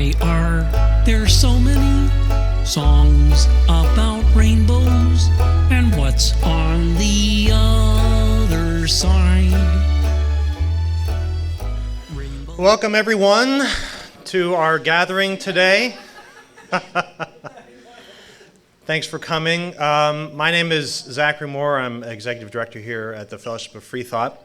Why are there so many songs about rainbows? And what's on the other side? Welcome everyone to our gathering today. Thanks for coming. My name is Zachary Moore. I'm Executive Director here at the Fellowship of Freethought.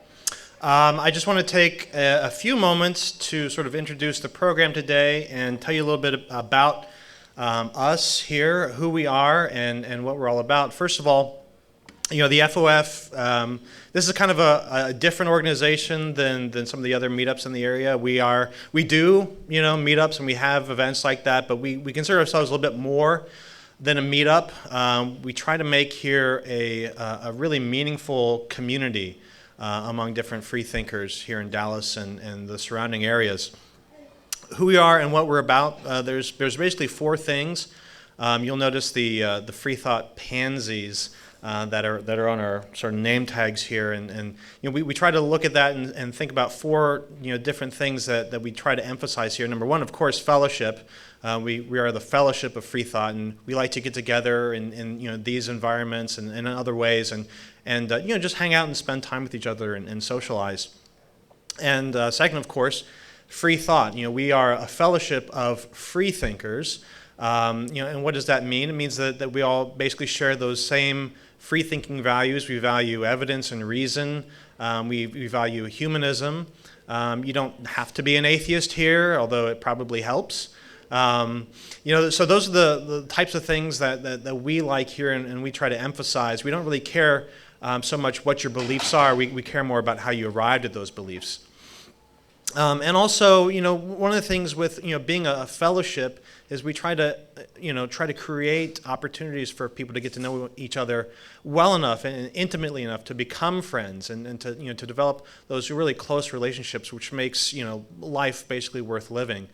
I just want to take a few moments to sort of introduce the program today and tell you a little bit about us here, who we are, and what we're all about. First of all, the FOF, this is kind of a different organization than some of the other meetups in the area. We do meetups and we have events like that, but we consider ourselves a little bit more than a meetup. We try to make here a really meaningful community among different free thinkers here in Dallas and the surrounding areas. Who we are and what we're about, there's basically four things. You'll notice the Freethought pansies that are on our sort of name tags here, and we try to look at that and think about four different things that we try to emphasize here. Number one, of course, fellowship. We are the Fellowship of Freethought, and we like to get together in these environments and in other ways, and just hang out and spend time with each other and socialize. And second, of course, free thought. We are a fellowship of free thinkers. And what does that mean? It means that we all basically share those same free thinking values. We value evidence and reason. We value humanism. You don't have to be an atheist here, although it probably helps. So those are the types of things that we like here and we try to emphasize. We don't really care so much what your beliefs are. We care more about how you arrived at those beliefs. And also, one of the things with being a fellowship is we try to create opportunities for people to get to know each other well enough and intimately enough to become friends and to to develop those really close relationships, which makes life basically worth living.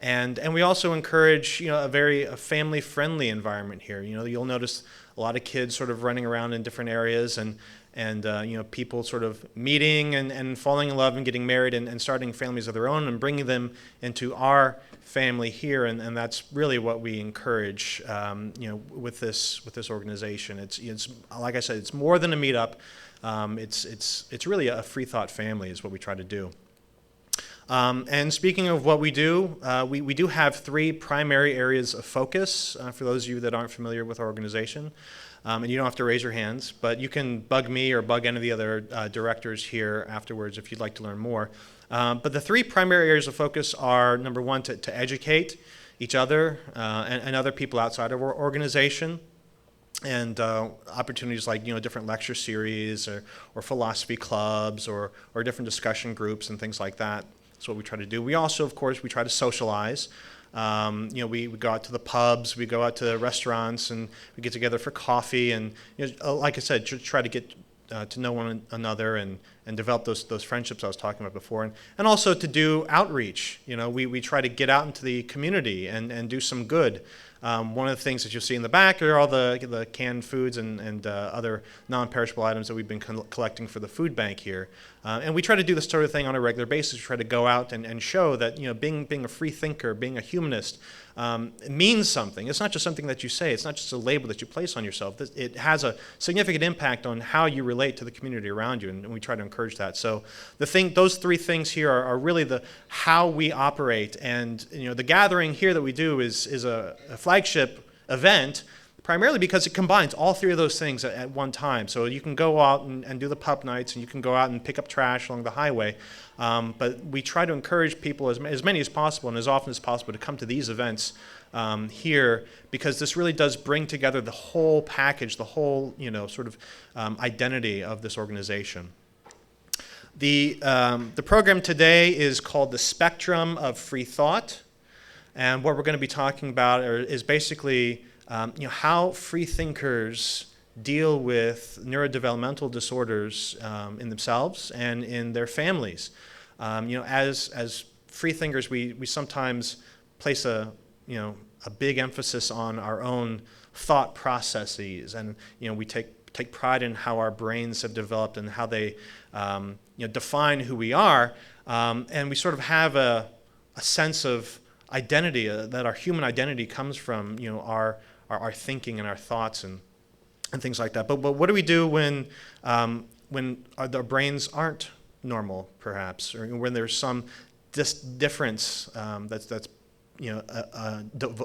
And we also encourage a very family-friendly environment here. You'll notice a lot of kids sort of running around in different areas and people sort of meeting and falling in love and getting married and starting families of their own and bringing them into our family here, and that's really what we encourage with this organization. It's like I said, it's more than a meetup. It's really a Freethought family is what we try to do. And speaking of what we do, we do have three primary areas of focus for those of you that aren't familiar with our organization. And you don't have to raise your hands, but you can bug me or bug any of the other directors here afterwards if you'd like to learn more. But the three primary areas of focus are, number one, to educate each other and other people outside of our organization. And opportunities like different lecture series or philosophy clubs or different discussion groups and things like that. That's what we try to do. We also, of course, we try to socialize. We go out to the pubs, we go out to restaurants, and we get together for coffee. And like I said, try to get to know one another and develop those friendships I was talking about before. And also to do outreach. We try to get out into the community and do some good. One of the things that you'll see in the back are all the canned foods and other non-perishable items that we've been collecting for the food bank here. And we try to do this sort of thing on a regular basis. We try to go out and show that being a free thinker, being a humanist, means something. It's not just something that you say. It's not just a label that you place on yourself. It has a significant impact on how you relate to the community around you, and we try to encourage that. So those three things here are really how we operate. And the gathering here that we do is a flagship event, primarily because it combines all three of those things at one time. So you can go out and do the pup nights, and you can go out and pick up trash along the highway. But we try to encourage people, as many as possible and as often as possible, to come to these events here, because this really does bring together the whole package, the whole identity of this organization. The program today is called The Spectrum of Free Thought, and what we're going to be talking about is basically how free thinkers deal with neurodevelopmental disorders in themselves and in their families. As free thinkers, we sometimes place a big emphasis on our own thought processes, and we take pride in how our brains have developed and how they define who we are, and we sort of have a sense of identity, that our human identity comes from, our thinking and our thoughts and things like that. But what do we do when our brains aren't normal, perhaps, or when there's some difference that's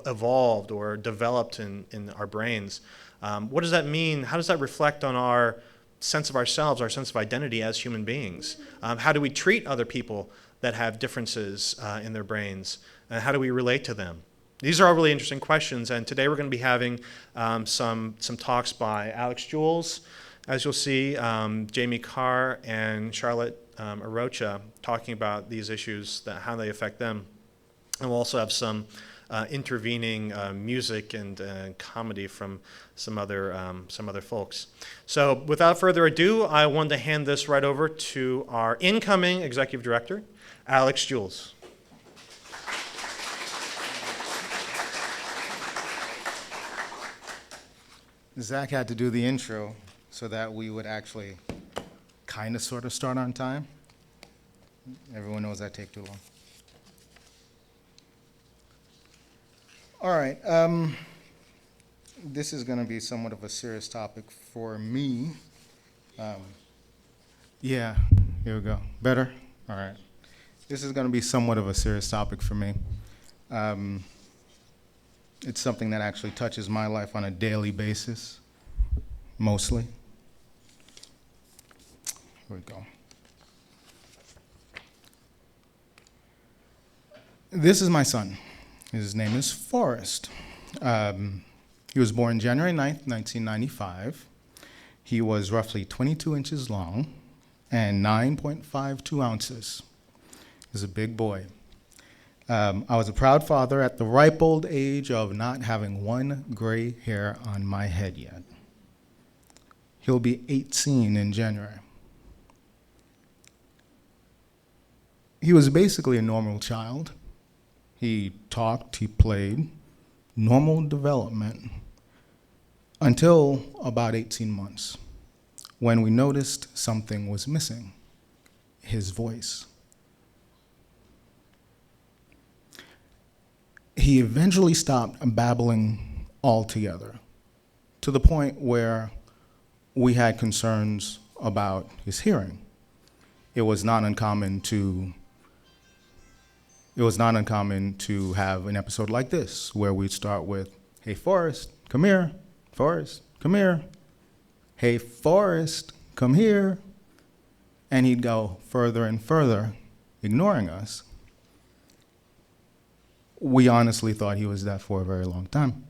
evolved or developed in our brains? What does that mean? How does that reflect on our sense of ourselves, our sense of identity as human beings? How do we treat other people that have differences in their brains? And how do we relate to them? These are all really interesting questions, and today we're going to be having some talks by Alix Jules, as you'll see, Jamye Carr and Charlotte Arrocha talking about these issues, how they affect them. And we'll also have some intervening music and comedy from some other folks. So without further ado, I wanted to hand this right over to our incoming executive director, Alix Jules. Zach had to do the intro so that we would actually kind of sort of start on time. Everyone knows that take too long. All right, this is going to be somewhat of a serious topic for me. Yeah, here we go. Better? All right. This is going to be somewhat of a serious topic for me. It's something that actually touches my life on a daily basis, mostly. Here we go. This is my son. His name is Forrest. He was born January 9th, 1995. He was roughly 22 inches long and 9.52 ounces. He was a big boy. I was a proud father at the ripe old age of not having one gray hair on my head yet. He'll be 18 in January. He was basically a normal child. He talked, he played, normal development, until about 18 months, when we noticed something was missing, his voice. He eventually stopped babbling altogether, to the point where we had concerns about his hearing. It was not uncommon to have an episode like this, where we'd start with, "Hey, Forrest, come here. Forrest, come here. Hey, Forrest, come here." And he'd go further and further, ignoring us. We honestly thought he was deaf for a very long time.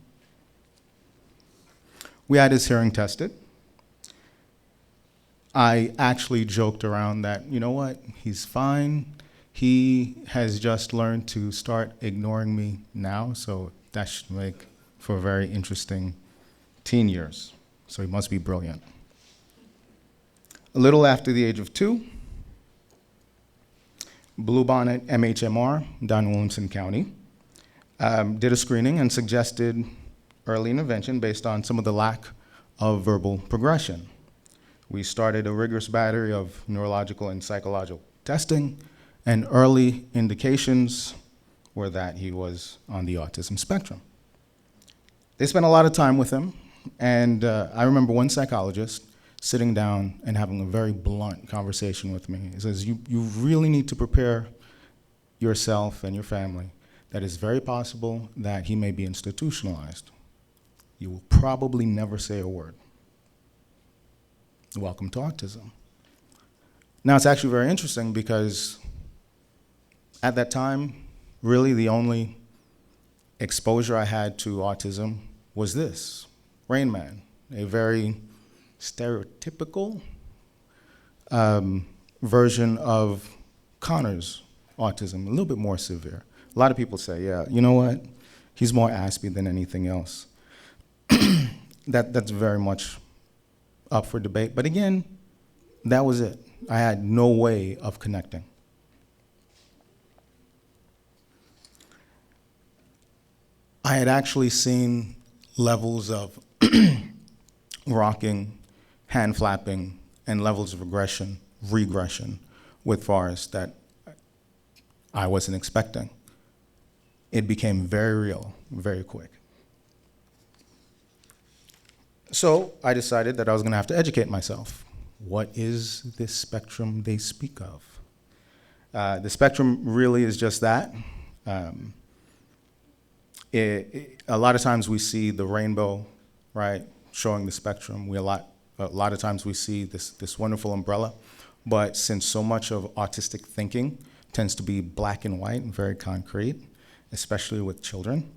We had his hearing tested. I actually joked around that, you know what, he's fine. He has just learned to start ignoring me now, so that should make for very interesting teen years. So he must be brilliant. A little after the age of 2, Bluebonnet MHMR down in Williamson County did a screening and suggested early intervention based on some of the lack of verbal progression. We started a rigorous battery of neurological and psychological testing, and early indications were that he was on the autism spectrum. They spent a lot of time with him, and I remember one psychologist sitting down and having a very blunt conversation with me. He says, you really need to prepare yourself and your family that it's very possible that he may be institutionalized. You will probably never say a word. Welcome to autism. Now, it's actually very interesting because at that time, really the only exposure I had to autism was this, Rain Man, a very stereotypical version of Connor's autism, a little bit more severe. A lot of people say, yeah, you know what? He's more Aspie than anything else. That's very much up for debate. But again, that was it. I had no way of connecting. I had actually seen levels of rocking, hand flapping, and levels of regression with Forrest that I wasn't expecting. it became very real, very quick. So I decided that I was going to have to educate myself. What is this spectrum they speak of? The spectrum really is just that. A lot of times we see the rainbow, right, showing the spectrum. A lot of times we see this wonderful umbrella, but since so much of autistic thinking tends to be black and white and very concrete, especially with children,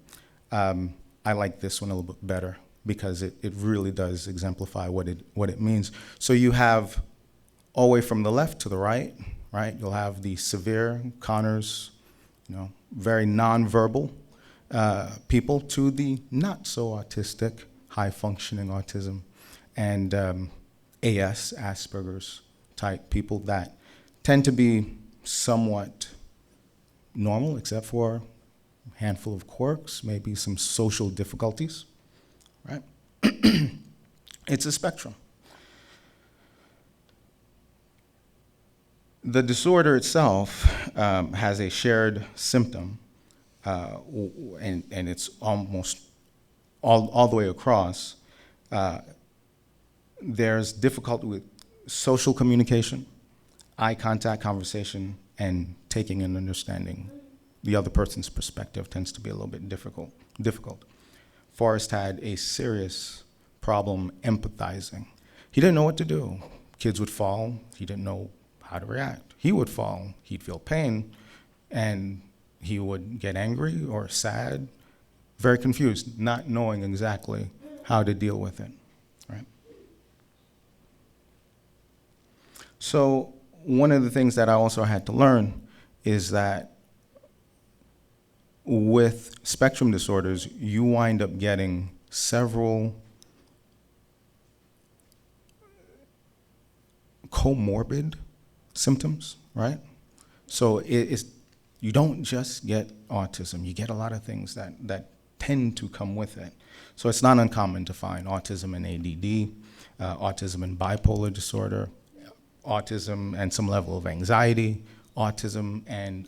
I like this one a little bit better because it really does exemplify what it means. So you have all the way from the left to the right, you'll have the severe Connors, very nonverbal people, to the not so autistic, high functioning autism, and AS, Asperger's type people that tend to be somewhat normal, except for a handful of quirks, maybe some social difficulties, right? It's a spectrum. The disorder itself has a shared symptom, and it's almost all the way across. There's difficulty with social communication, eye contact, conversation, and taking and understanding the other person's perspective tends to be a little bit difficult. Forrest had a serious problem empathizing. He didn't know what to do. Kids would fall, he didn't know how to react. He would fall, he'd feel pain, and he would get angry or sad, very confused, not knowing exactly how to deal with it, right? So one of the things that I also had to learn is that with spectrum disorders, you wind up getting several comorbid symptoms, right? So you don't just get autism, you get a lot of things that tend to come with it. So it's not uncommon to find autism and ADD, autism and bipolar disorder, autism and some level of anxiety, autism and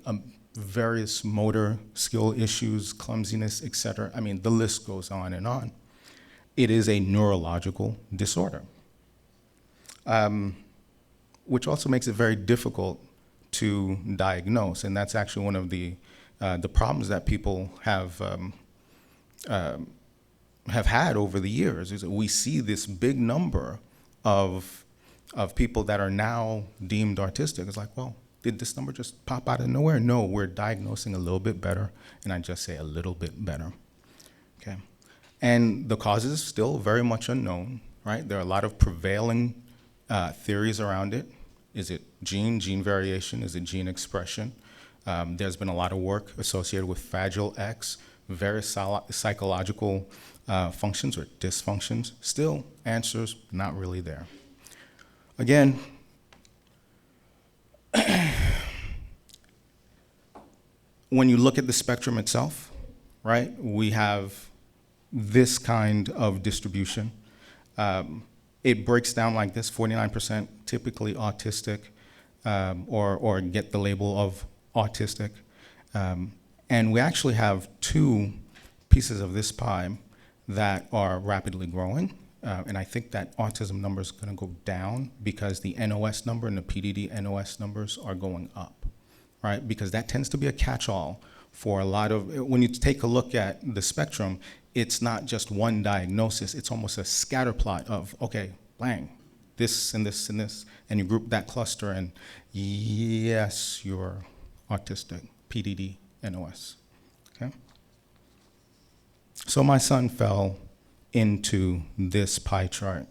various motor skill issues, clumsiness, etc. I mean, the list goes on and on. It is a neurological disorder, which also makes it very difficult to diagnose, and that's actually one of the problems that people have had over the years. Is that we see this big number of people that are now deemed autistic. It's like, well, did this number just pop out of nowhere? No, we're diagnosing a little bit better, and I just say a little bit better. Okay, and the causes still very much unknown, right? There are a lot of prevailing theories around it. Is it gene variation? Is it gene expression? There's been a lot of work associated with Fragile X, various psychological functions or dysfunctions. Still, answers not really there. Again, when you look at the spectrum itself, right, we have this kind of distribution. It breaks down like this: 49% typically autistic, or get the label of autistic. And we actually have two pieces of this pie that are rapidly growing. And I think that autism number is going to go down because the NOS number and the PDD NOS numbers are going up, right? Because that tends to be a catch-all for a lot of, when you take a look at the spectrum, it's not just one diagnosis, it's almost a scatter plot of, okay, bang, this and this and this, and you group that cluster and yes, you're autistic, PDD, NOS, okay? So my son fell into this pie chart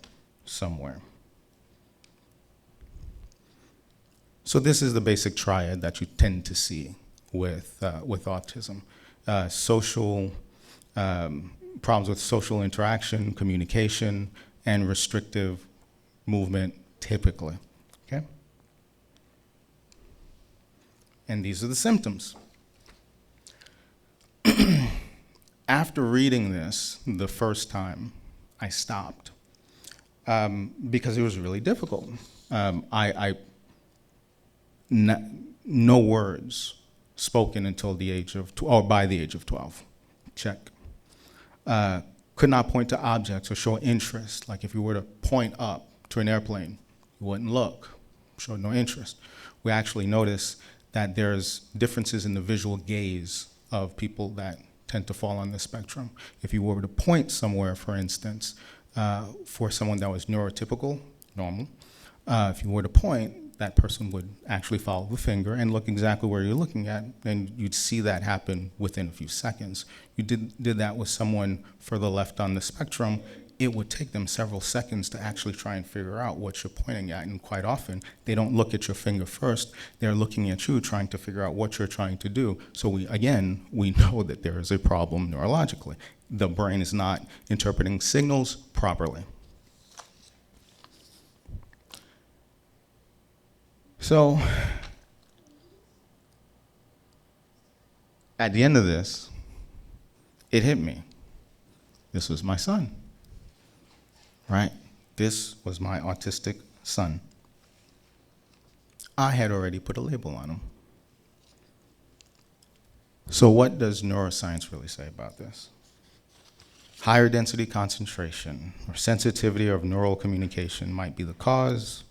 somewhere. So this is the basic triad that you tend to see with autism. Social problems with social interaction, communication, and restrictive movement typically, okay? And these are the symptoms. After reading this the first time, I stopped because it was really difficult. No words spoken until the age of, or by the age of 12. Check. Could not point to objects or show interest. Like if you were to point up to an airplane, you wouldn't look, showed no interest. We actually notice that there's differences in the visual gaze of people that tend to fall on the spectrum. If you were to point somewhere, for instance, for someone that was neurotypical, normal, if you were to point, that person would actually follow the finger and look exactly where you're looking at, and you'd see that happen within a few seconds. You did that with someone further left on the spectrum, it would take them several seconds to actually try and figure out what you're pointing at, and quite often, they don't look at your finger first, they're looking at you trying to figure out what you're trying to do. So we know that there is a problem neurologically. The brain is not interpreting signals properly. So, at the end of this, it hit me. This was my son, right? This was my autistic son. I had already put a label on him. So what does neuroscience really say about this? Higher density concentration or sensitivity of neural communication might be the cause.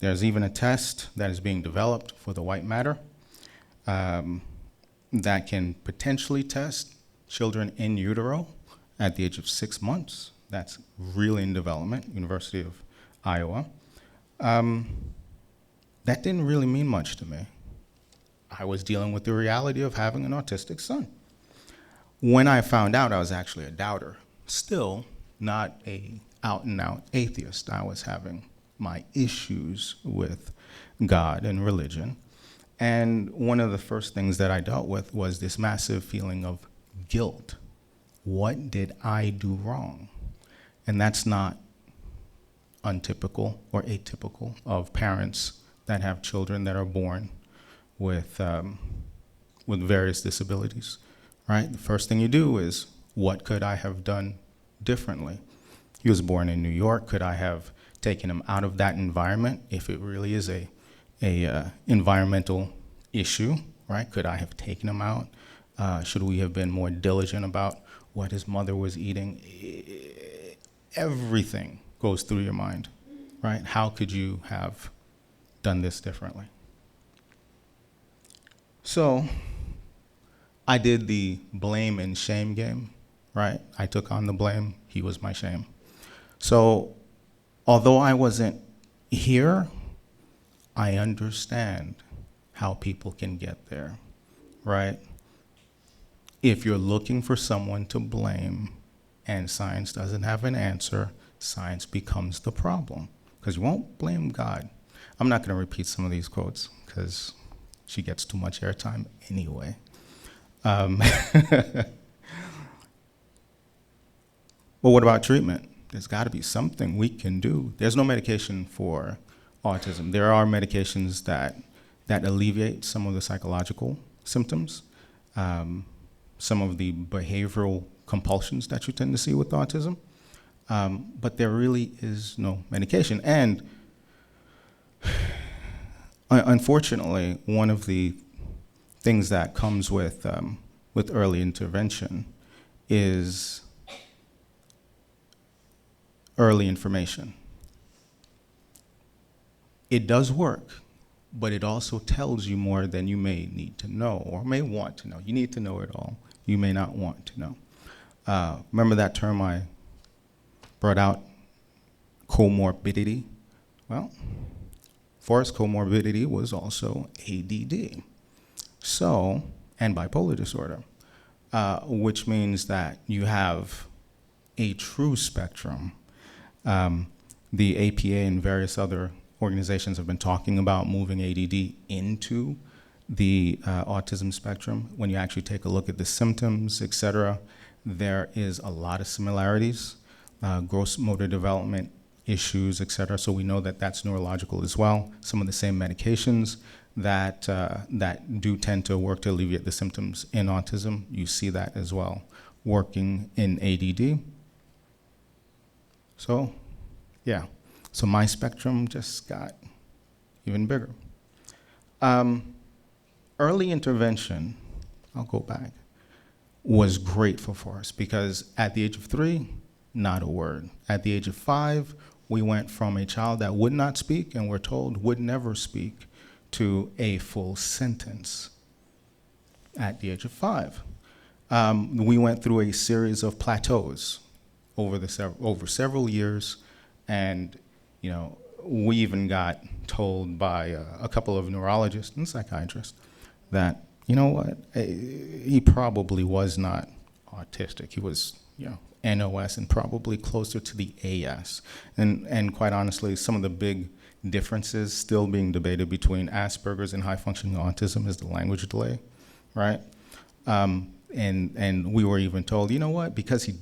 There's even a test that is being developed for the white matter that can potentially test children in utero at the age of 6 months. That's really in development, University of Iowa. That didn't really mean much to me. I was dealing with the reality of having an autistic son. When I found out, I was actually a doubter. Still not a out-and-out atheist. I was having my issues with God and religion. And one of the first things that I dealt with was this massive feeling of guilt. What did I do wrong? And that's not untypical or atypical of parents that have children that are born with various disabilities, right? The first thing you do is, what could I have done differently? He was born in New York. Could I have taken him out of that environment if it really is a environmental issue, right? Could I have taken him out? Should we have been more diligent about what his mother was eating? Everything goes through your mind, right? How could you have done this differently? So I did the blame and shame game, right? I took on the blame. He was my shame. So although I wasn't here, I understand how people can get there, right? If you're looking for someone to blame and science doesn't have an answer, science becomes the problem, because you won't blame God. I'm not going to repeat some of these quotes because she gets too much airtime anyway. But what about treatment? There's got to be something we can do. There's no medication for autism. There are medications that alleviate some of the psychological symptoms, some of the behavioral compulsions that you tend to see with autism, but there really is no medication. And unfortunately, one of the things that comes with early intervention is early information. It does work, but it also tells you more than you may need to know or may want to know. You need to know it all. You may not want to know. Remember that term I brought out, comorbidity? Well, Forrest's comorbidity was also ADD, so, and bipolar disorder, which means that you have a true spectrum. The APA and various other organizations have been talking about moving ADD into the autism spectrum. When you actually take a look at the symptoms, et cetera, there is a lot of similarities, gross motor development issues, et cetera. So we know that that's neurological as well. Some of the same medications that do tend to work to alleviate the symptoms in autism, you see that as well working in ADD. So, yeah. So my spectrum just got even bigger. early intervention, I'll go back, was great for Forrest because at the age of 3, not a word. At the age of 5, we went from a child that would not speak and we're told would never speak to a full sentence at the age of 5. We went through a series of plateaus over several years, and we even got told by a couple of neurologists and psychiatrists that he probably was not autistic. He was NOS and probably closer to the AS. And quite honestly, some of the big differences still being debated between Asperger's and high-functioning autism is the language delay, right? And we were even told, because he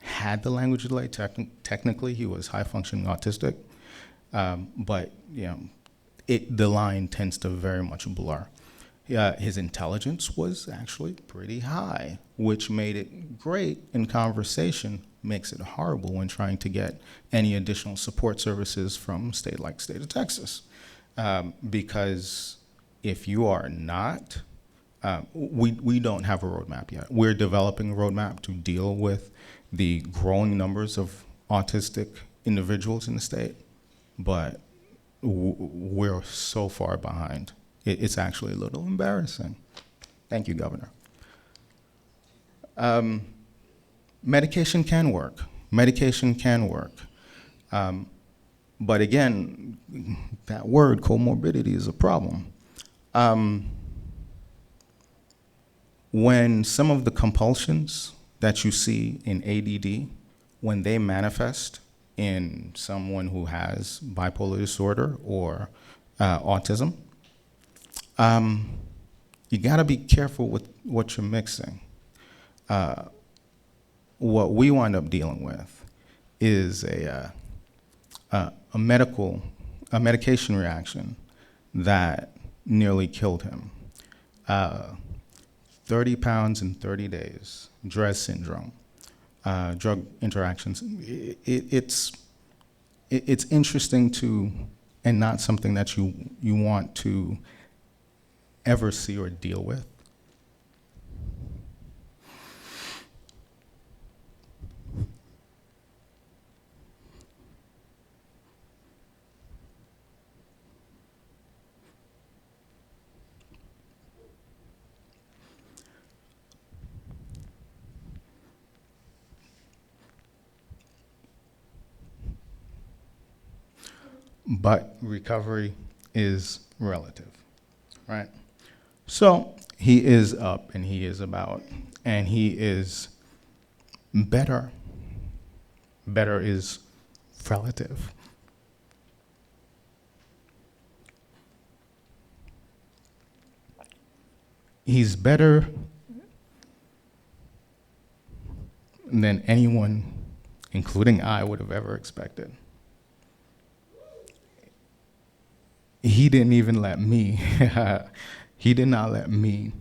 had the language delay, technically he was high-functioning autistic, but the line tends to very much blur. His intelligence was actually pretty high, which made it great in conversation, makes it horrible when trying to get any additional support services from a state like state of Texas. Because if you are not, we don't have a roadmap yet. We're developing a roadmap to deal with the growing numbers of autistic individuals in the state, but we're so far behind. It's actually a little embarrassing. Thank you, Governor. Medication can work. Medication can work. But again, that word, comorbidity, is a problem. When some of the compulsions that you see in ADD, when they manifest in someone who has bipolar disorder or autism, you gotta be careful with what you're mixing. What we wind up dealing with is a medication reaction that nearly killed him. 30 pounds in 30 days, DRESS syndrome, drug interactions. It's interesting to, and not something that you want to ever see or deal with. But recovery is relative, right? So he is up and he is about and he is better. Better is relative. He's better than anyone, including I, would have ever expected. He didn't even let me, he did not let me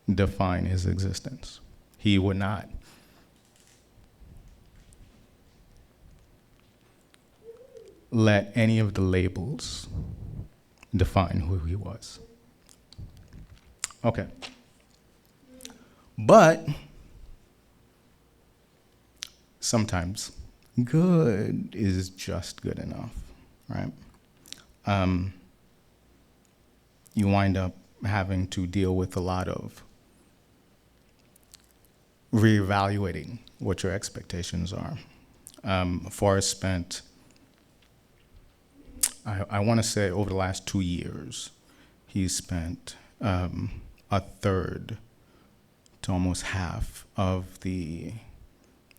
define his existence. He would not. Let any of the labels define who he was. Okay. But sometimes good is just good enough, right? You wind up having to deal with a lot of reevaluating what your expectations are. Forrest spent, I want to say over the last 2 years, he's spent a third to almost half of the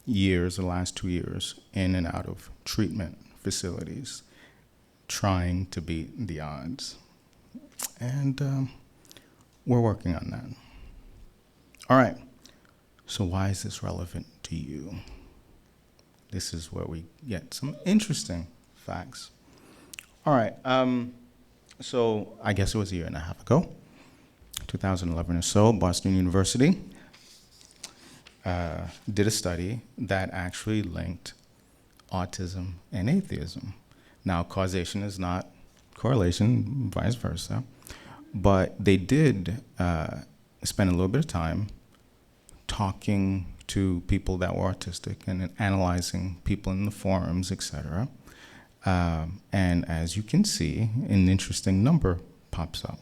last 2 years, in and out of treatment facilities, trying to beat the odds. And we're working on that. All right, so why is this relevant to you? This is where we get some interesting facts. All right, so I guess it was a year and a half ago, 2011 or so, Boston University did a study that actually linked autism and atheism. Now, causation is not correlation, vice versa. But they did spend a little bit of time talking to people that were autistic and analyzing people in the forums, etc. And as you can see, an interesting number pops up.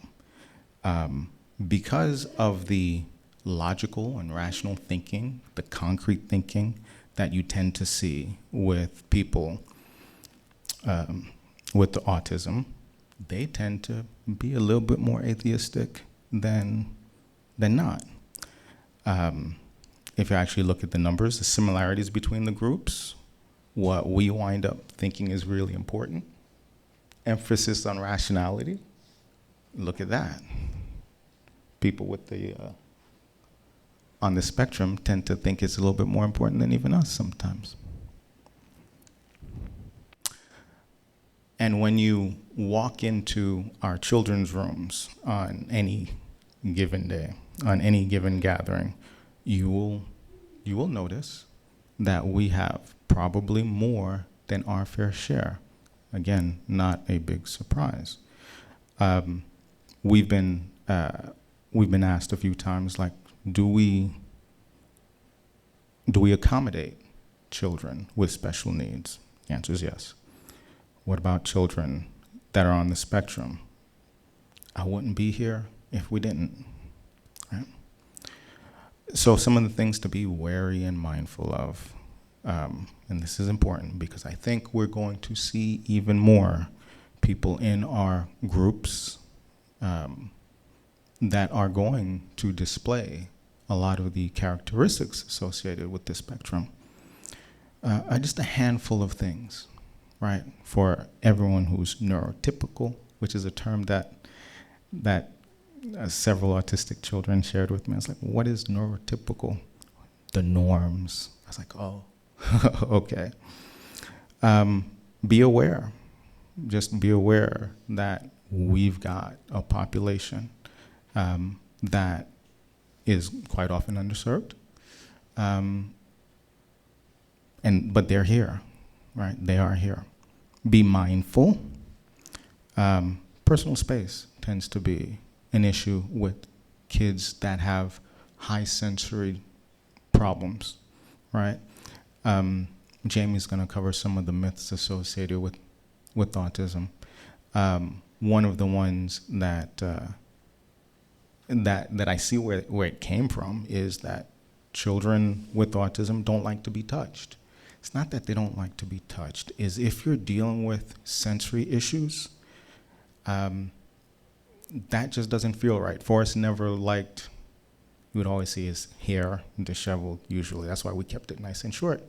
Because of the logical and rational thinking, the concrete thinking that you tend to see with people with the autism, they tend to be a little bit more atheistic than not. If you actually look at the numbers, the similarities between the groups, what we wind up thinking is really important, emphasis on rationality, look at that. People with the on the spectrum tend to think it's a little bit more important than even us sometimes. And when you walk into our children's rooms on any given day, on any given gathering, you will notice that we have probably more than our fair share. Again, not a big surprise. We've been asked a few times, like, do we accommodate children with special needs? The answer is yes. What about children that are on the spectrum? I wouldn't be here if we didn't. Right? So some of the things to be wary and mindful of, and this is important because I think we're going to see even more people in our groups that are going to display a lot of the characteristics associated with the spectrum. Just a handful of things, right? For everyone who's neurotypical, which is a term that several autistic children shared with me. I was like, what is neurotypical? The norms. I was like, oh, okay. Be aware. Just be aware that we've got a population that is quite often underserved. But they're here, right? They are here. Be mindful. Personal space tends to be an issue with kids that have high sensory problems, right? Jamie's going to cover some of the myths associated with autism. One of the ones that I see where it came from is that children with autism don't like to be touched. It's not that they don't like to be touched. Is if you're dealing with sensory issues, that just doesn't feel right. Forrest never liked, you would always see his hair disheveled usually. That's why we kept it nice and short.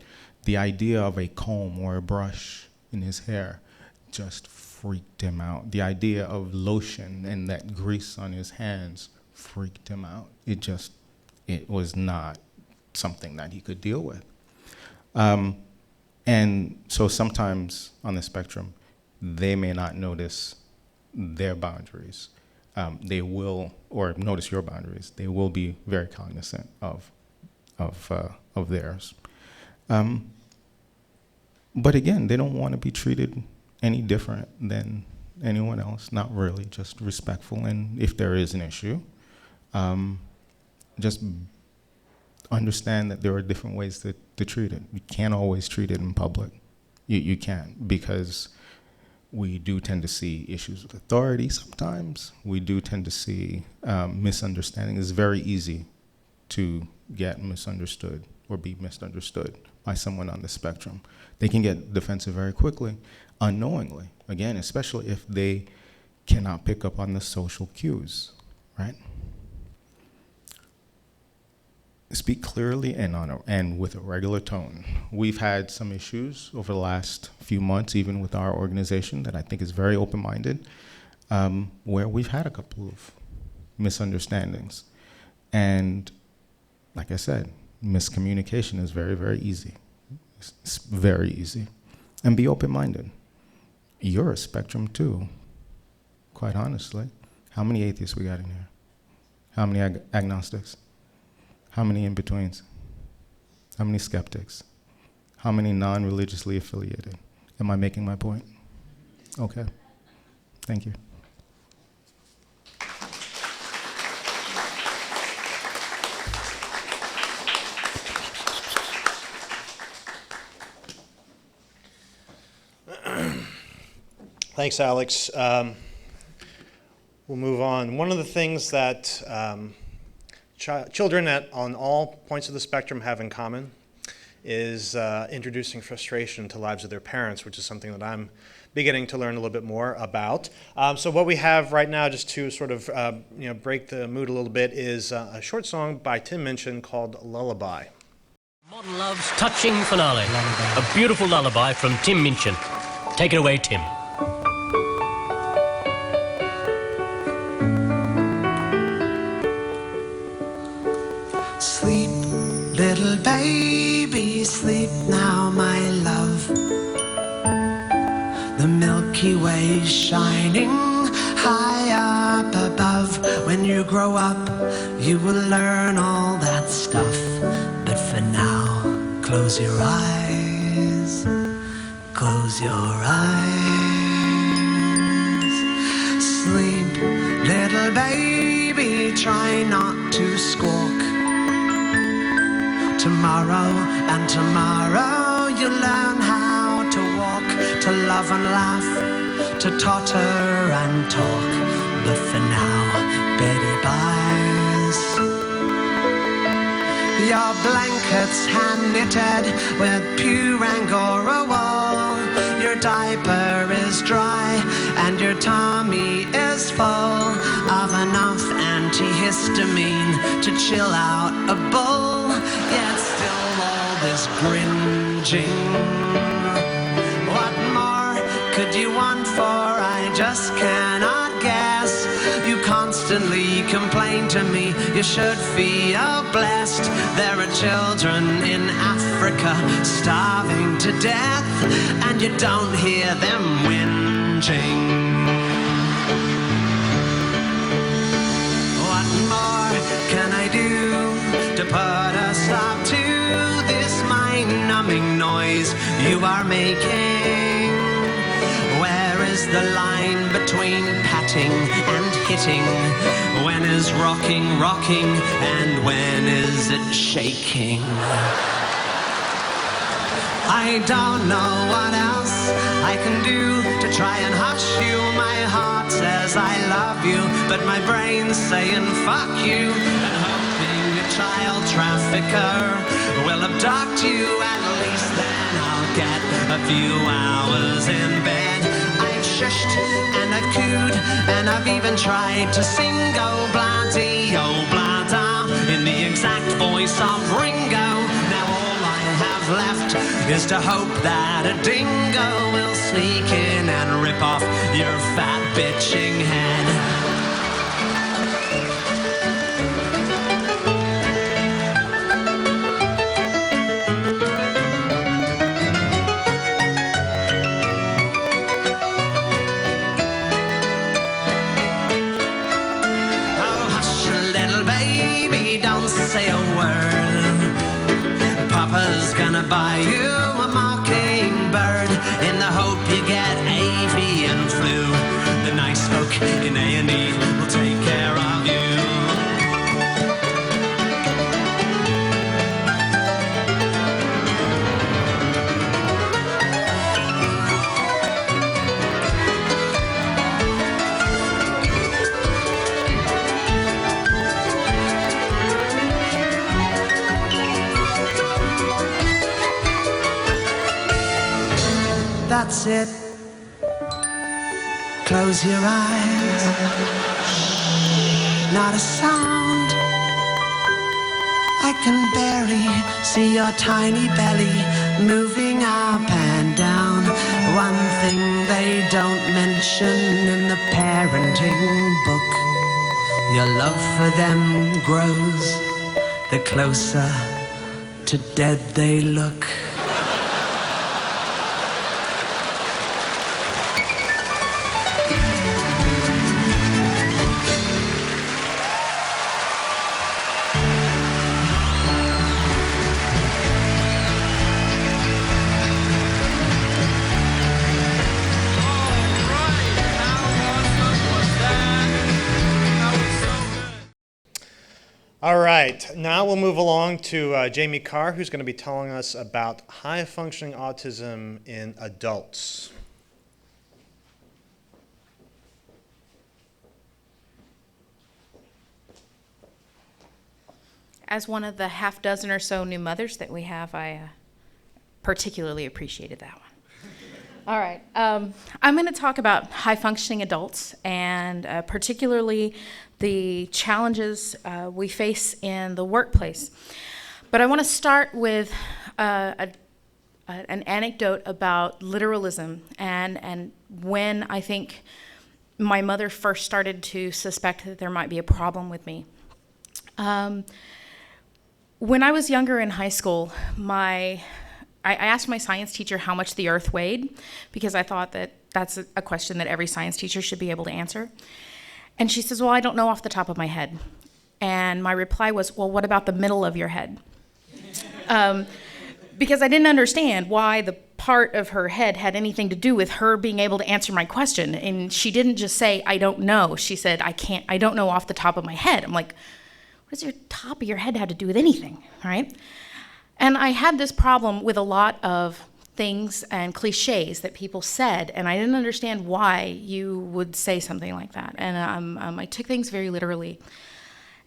The idea of a comb or a brush in his hair just freaked him out. The idea of lotion and that grease on his hands freaked him out. It was not something that he could deal with. And so sometimes on the spectrum, they may not notice their boundaries. They will, or notice your boundaries. They will be very cognizant of theirs. But again, they don't want to be treated any different than anyone else. Not really, just respectful. And if there is an issue, just understand that there are different ways to treat it. You can't always treat it in public. You can't, because we do tend to see issues with authority sometimes. We do tend to see misunderstanding. It's very easy to get misunderstood or be misunderstood by someone on the spectrum. They can get defensive very quickly, unknowingly. Again, especially if they cannot pick up on the social cues, right? Speak clearly and with a regular tone. We've had some issues over the last few months, even with our organization, that I think is very open-minded, where we've had a couple of misunderstandings. And like I said, miscommunication is very, very easy. It's very easy. And be open-minded. You're a spectrum too, quite honestly. How many atheists we got in here? How many agnostics? How many in-betweens? How many skeptics? How many non-religiously affiliated? Am I making my point? Okay. Thank you. Thanks, Alex. We'll move on. One of the things that children on all points of the spectrum have in common is introducing frustration into the lives of their parents, which is something that I'm beginning to learn a little bit more about. So what we have right now, just to sort of break the mood a little bit, is a short song by Tim Minchin called Lullaby. Modern Love's touching finale. A beautiful lullaby from Tim Minchin. Take it away, Tim. Sleep, little baby, sleep now, my love. The Milky Way shining high up above. When you grow up, you will learn all that stuff. But for now, close your eyes. Close your eyes. Sleep, little baby, try not to squawk. Tomorrow and tomorrow you'll learn how to walk, to love and laugh, to totter and talk. But for now, baby buys. Your blankets hand knitted with pure Angora wool. Your diaper is dry and your tummy is full of enough antihistamine to chill out a bull. Yet still all this gringing. What more could you want for? I just cannot guess. You constantly complain to me. You should feel blessed. There are children in Africa starving to death, and you don't hear them whinging. What more can I do to put a stop to this mind-numbing noise you are making? Where is the line between patting and hitting? When is rocking rocking and when is it shaking? I don't know what else I can do to try and hush you. My heart says I love you, but my brain's saying fuck you, and hoping a child trafficker will abduct you. At least then I'll get a few hours in bed. I've shushed and I've cooed and I've even tried to sing oh bloody oh blada in the exact voice of Ringo. Now all I have left is to hope that a dingo will sneak in and rip off your fat bitching head. Say a word. Papa's gonna buy you a mockingbird in the hope you get avian flu. The nice folk in A&E will take care of you. That's it. Close your eyes. Not a sound. I can barely see your tiny belly moving up and down. One thing they don't mention in the parenting book: your love for them grows the closer to dead they look. All right, now we'll move along to Jamye Carr, who's going to be telling us about high-functioning autism in adults. As one of the half dozen or so new mothers that we have, I particularly appreciated that one. All right, I'm going to talk about high-functioning adults and particularly the challenges we face in the workplace. But I want to start with an anecdote about literalism and when I think my mother first started to suspect that there might be a problem with me. When I was younger in high school, I asked my science teacher how much the Earth weighed, because I thought that that's a question that every science teacher should be able to answer. And she says, well, I don't know off the top of my head. And my reply was, well, what about the middle of your head? Because I didn't understand why the part of her head had anything to do with her being able to answer my question. And she didn't just say, I don't know. She said, I don't know off the top of my head. I'm like, what does your top of your head have to do with anything, right? And I had this problem with a lot of things and cliches that people said, and I didn't understand why you would say something like that. And I took things very literally.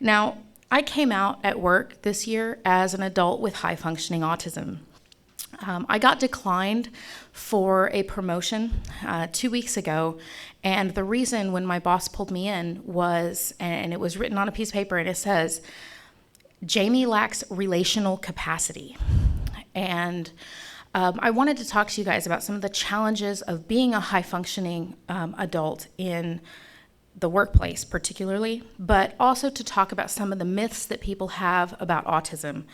Now, I came out at work this year as an adult with high-functioning autism. I got declined for a promotion 2 weeks ago, and the reason when my boss pulled me in was, and it was written on a piece of paper, and it says, Jamye lacks relational capacity. And I wanted to talk to you guys about some of the challenges of being a high-functioning adult in the workplace particularly, but also to talk about some of the myths that people have about autism.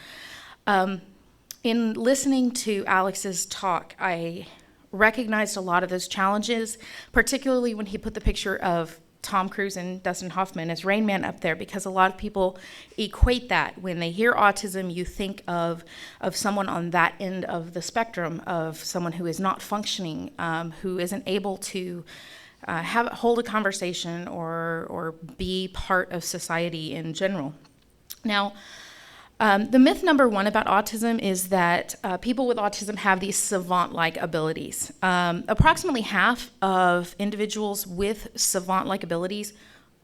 In listening to Alix's talk, I recognized a lot of those challenges, particularly when he put the picture of Tom Cruise and Dustin Hoffman as Rain Man up there, because a lot of people equate that. When they hear autism, you think of someone on that end of the spectrum, of someone who is not functioning, who isn't able to hold a conversation or be part of society in general. Now, the myth number one about autism is that people with autism have these savant-like abilities. Approximately half of individuals with savant-like abilities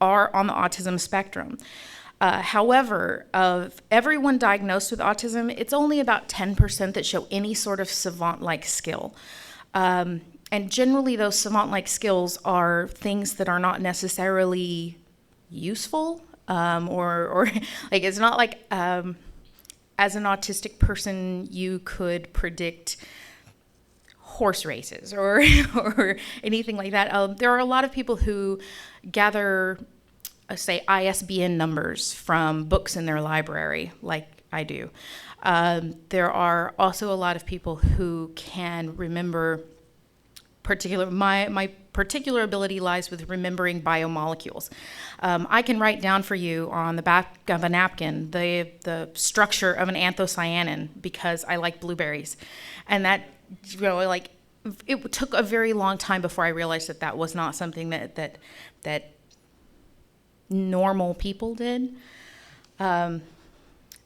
are on the autism spectrum. However, of everyone diagnosed with autism, it's only about 10% that show any sort of savant-like skill. And generally, those savant-like skills are things that are not necessarily useful, or like it's not like as an autistic person you could predict horse races or anything like that. There are a lot of people who gather, say, ISBN numbers from books in their library, like I do. There are also a lot of people who can remember my particular ability lies with remembering biomolecules. I can write down for you on the back of a napkin the structure of an anthocyanin because I like blueberries. And that, like, it took a very long time before I realized that that was not something that normal people did.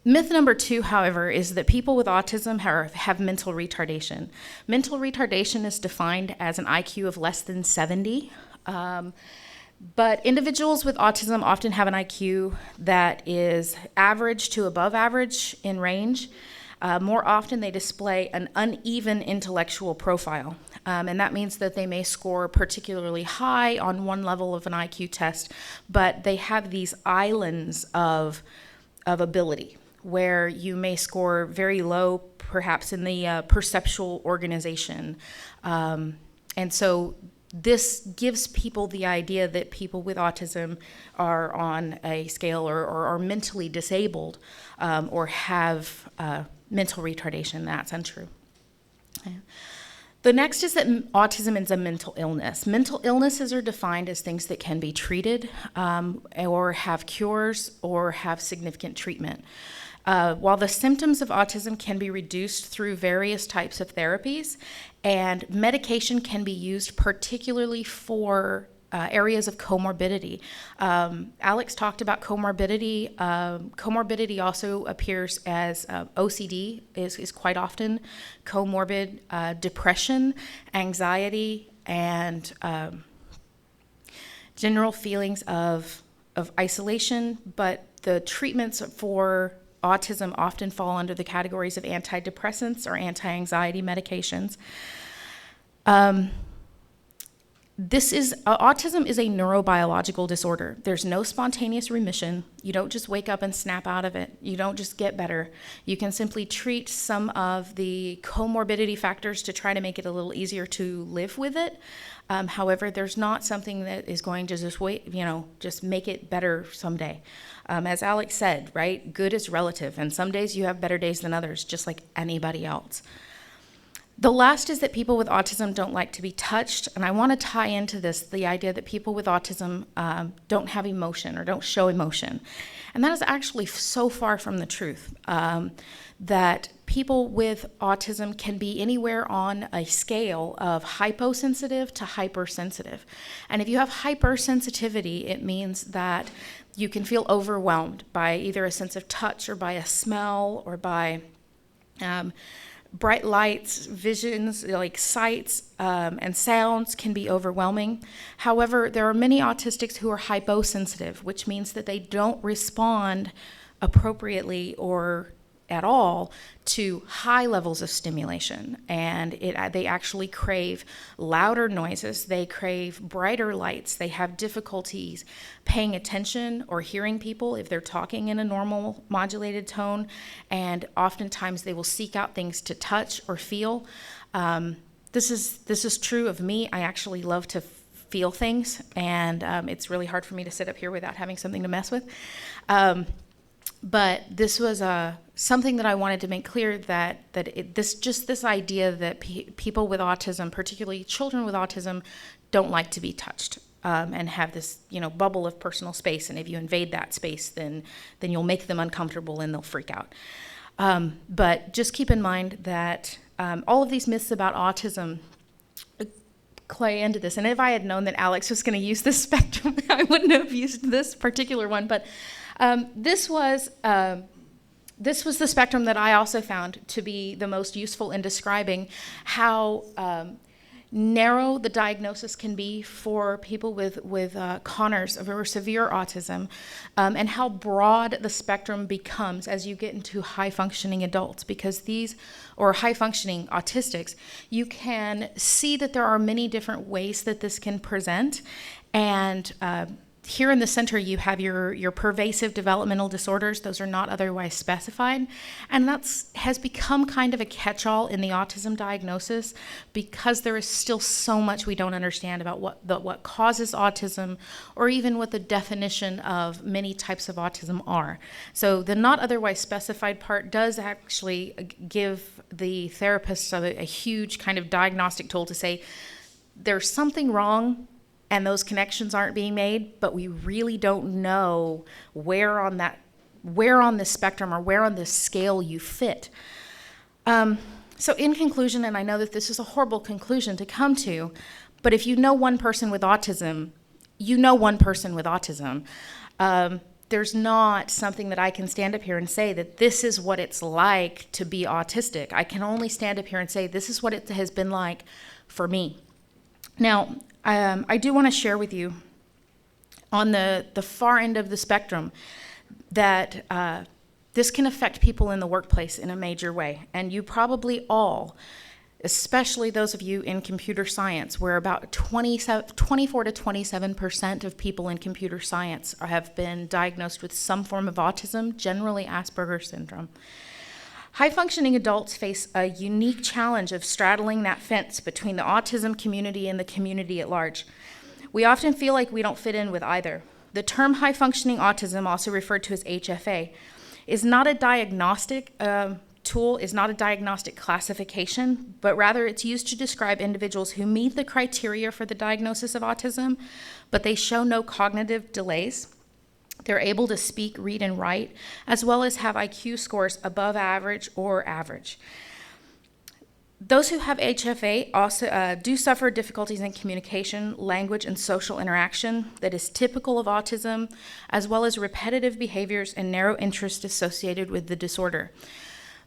Myth number two, however, is that people with autism have mental retardation. Mental retardation is defined as an IQ of less than 70. But individuals with autism often have an IQ that is average to above average in range. More often, they display an uneven intellectual profile. And that means that they may score particularly high on one level of an IQ test, but they have these islands of ability, where you may score very low, perhaps in the perceptual organization. And so this gives people the idea that people with autism are on a scale or are mentally disabled or have mental retardation. That's untrue. Okay. The next is that autism is a mental illness. Mental illnesses are defined as things that can be treated or have cures or have significant treatment. While the symptoms of autism can be reduced through various types of therapies, and medication can be used particularly for areas of comorbidity. Alix talked about comorbidity. Comorbidity also appears as OCD is quite often comorbid, depression, anxiety, and general feelings of isolation, but the treatments for autism often fall under the categories of antidepressants or anti-anxiety medications. Autism is a neurobiological disorder. There's no spontaneous remission. You don't just wake up and snap out of it. You don't just get better. You can simply treat some of the comorbidity factors to try to make it a little easier to live with it. However, there's not something that is going to just make it better someday. As Alix said, right, good is relative, and some days you have better days than others, just like anybody else. The last is that people with autism don't like to be touched, and I want to tie into this the idea that people with autism don't have emotion or don't show emotion. And that is actually so far from the truth, that people with autism can be anywhere on a scale of hyposensitive to hypersensitive. And if you have hypersensitivity, it means that you can feel overwhelmed by either a sense of touch or by a smell or by bright lights, visions, like sights and sounds can be overwhelming. However, there are many autistics who are hyposensitive, which means that they don't respond appropriately or at all to high levels of stimulation, and they actually crave louder noises, they crave brighter lights, they have difficulties paying attention or hearing people if they're talking in a normal modulated tone, and oftentimes they will seek out things to touch or feel. This is true of me. I actually love to feel things, and it's really hard for me to sit up here without having something to mess with. But this was something that I wanted to make clear, that this idea that people with autism, particularly children with autism, don't like to be touched and have this bubble of personal space. And if you invade that space, then you'll make them uncomfortable and they'll freak out. But just keep in mind that all of these myths about autism play into this. And if I had known that Alix was going to use this spectrum, I wouldn't have used this particular one. But this was the spectrum that I also found to be the most useful in describing how narrow the diagnosis can be for people with Conners or severe autism, and how broad the spectrum becomes as you get into high-functioning adults, because or high-functioning autistics, you can see that there are many different ways that this can present, and here in the center, you have your pervasive developmental disorders. Those are not otherwise specified. And has become kind of a catch-all in the autism diagnosis, because there is still so much we don't understand about what causes autism, or even what the definition of many types of autism are. So the not otherwise specified part does actually give the therapists a huge kind of diagnostic tool to say, there's something wrong, and those connections aren't being made, but we really don't know where on this spectrum or where on this scale you fit. So in conclusion, and I know that this is a horrible conclusion to come to, but if you know one person with autism, you know one person with autism. There's not something that I can stand up here and say that this is what it's like to be autistic. I can only stand up here and say this is what it has been like for me. Now, I do want to share with you on the far end of the spectrum that this can affect people in the workplace in a major way. And you probably all, especially those of you in computer science, where about 24 to 27% of people in computer science have been diagnosed with some form of autism, generally Asperger's syndrome. High-functioning adults face a unique challenge of straddling that fence between the autism community and the community at large. We often feel like we don't fit in with either. The term high-functioning autism, also referred to as HFA, is not a diagnostic tool, is not a diagnostic classification, but rather it's used to describe individuals who meet the criteria for the diagnosis of autism, but they show no cognitive delays. They're able to speak, read, and write, as well as have IQ scores above average or average. Those who have HFA also do suffer difficulties in communication, language, and social interaction that is typical of autism, as well as repetitive behaviors and narrow interest associated with the disorder.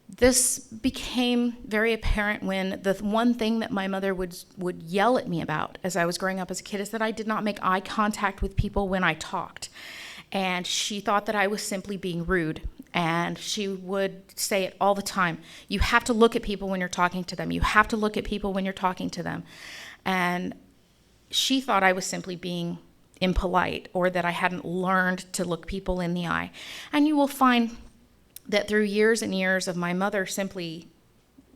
This became very apparent when the one thing that my mother would yell at me about as I was growing up as a kid is that I did not make eye contact with people when I talked. And she thought that I was simply being rude. And she would say it all the time. You have to look at people when you're talking to them. You have to look at people when you're talking to them. And she thought I was simply being impolite, or that I hadn't learned to look people in the eye. And you will find that through years and years of my mother simply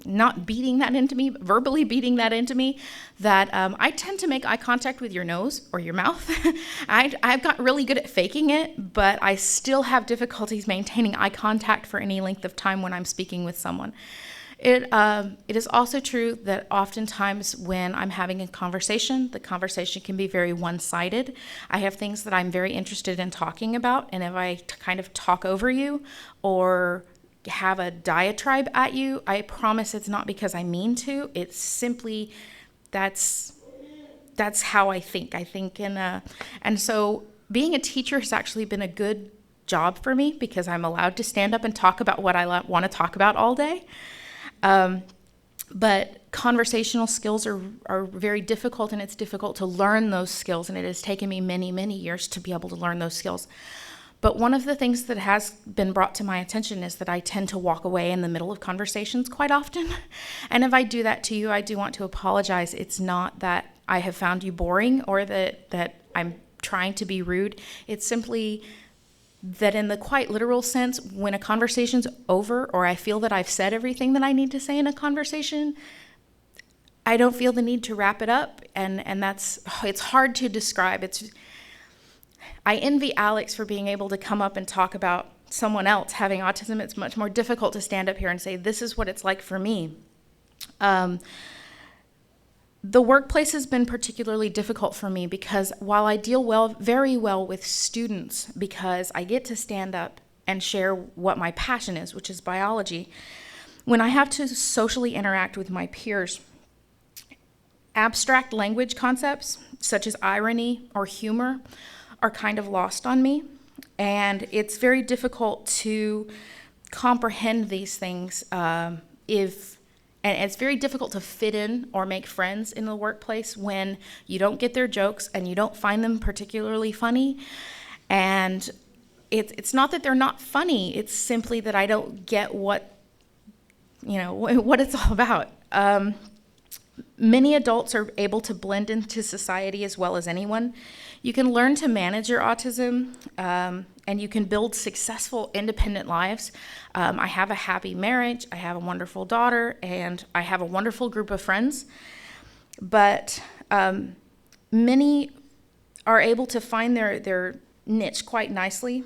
not beating that into me, verbally beating that into me, that I tend to make eye contact with your nose or your mouth. I've got really good at faking it, but I still have difficulties maintaining eye contact for any length of time when I'm speaking with someone. It is also true that oftentimes when I'm having a conversation, the conversation can be very one-sided. I have things that I'm very interested in talking about, and if I kind of talk over you or have a diatribe at you, I promise it's not because I mean to. It's simply that's how I think. And so being a teacher has actually been a good job for me, because I'm allowed to stand up and talk about what I want to talk about all day. But conversational skills are very difficult, and it's difficult to learn those skills, and it has taken me many, many years to be able to learn those skills. But one of the things that has been brought to my attention is that I tend to walk away in the middle of conversations quite often. And if I do that to you, I do want to apologize. It's not that I have found you boring or that I'm trying to be rude. It's simply that in the quite literal sense, when a conversation's over or I feel that I've said everything that I need to say in a conversation, I don't feel the need to wrap it up. And it's hard to describe. I envy Alix for being able to come up and talk about someone else having autism. It's much more difficult to stand up here and say, this is what it's like for me. The workplace has been particularly difficult for me because while I deal very well with students, because I get to stand up and share what my passion is, which is biology, when I have to socially interact with my peers, abstract language concepts such as irony or humor are kind of lost on me, and it's very difficult to comprehend these things and it's very difficult to fit in or make friends in the workplace when you don't get their jokes and you don't find them particularly funny. And it's not that they're not funny, it's simply that I don't get what it's all about. Many adults are able to blend into society as well as anyone. You can learn to manage your autism, and you can build successful, independent lives. I have a happy marriage, I have a wonderful daughter, and I have a wonderful group of friends. But many are able to find their niche quite nicely.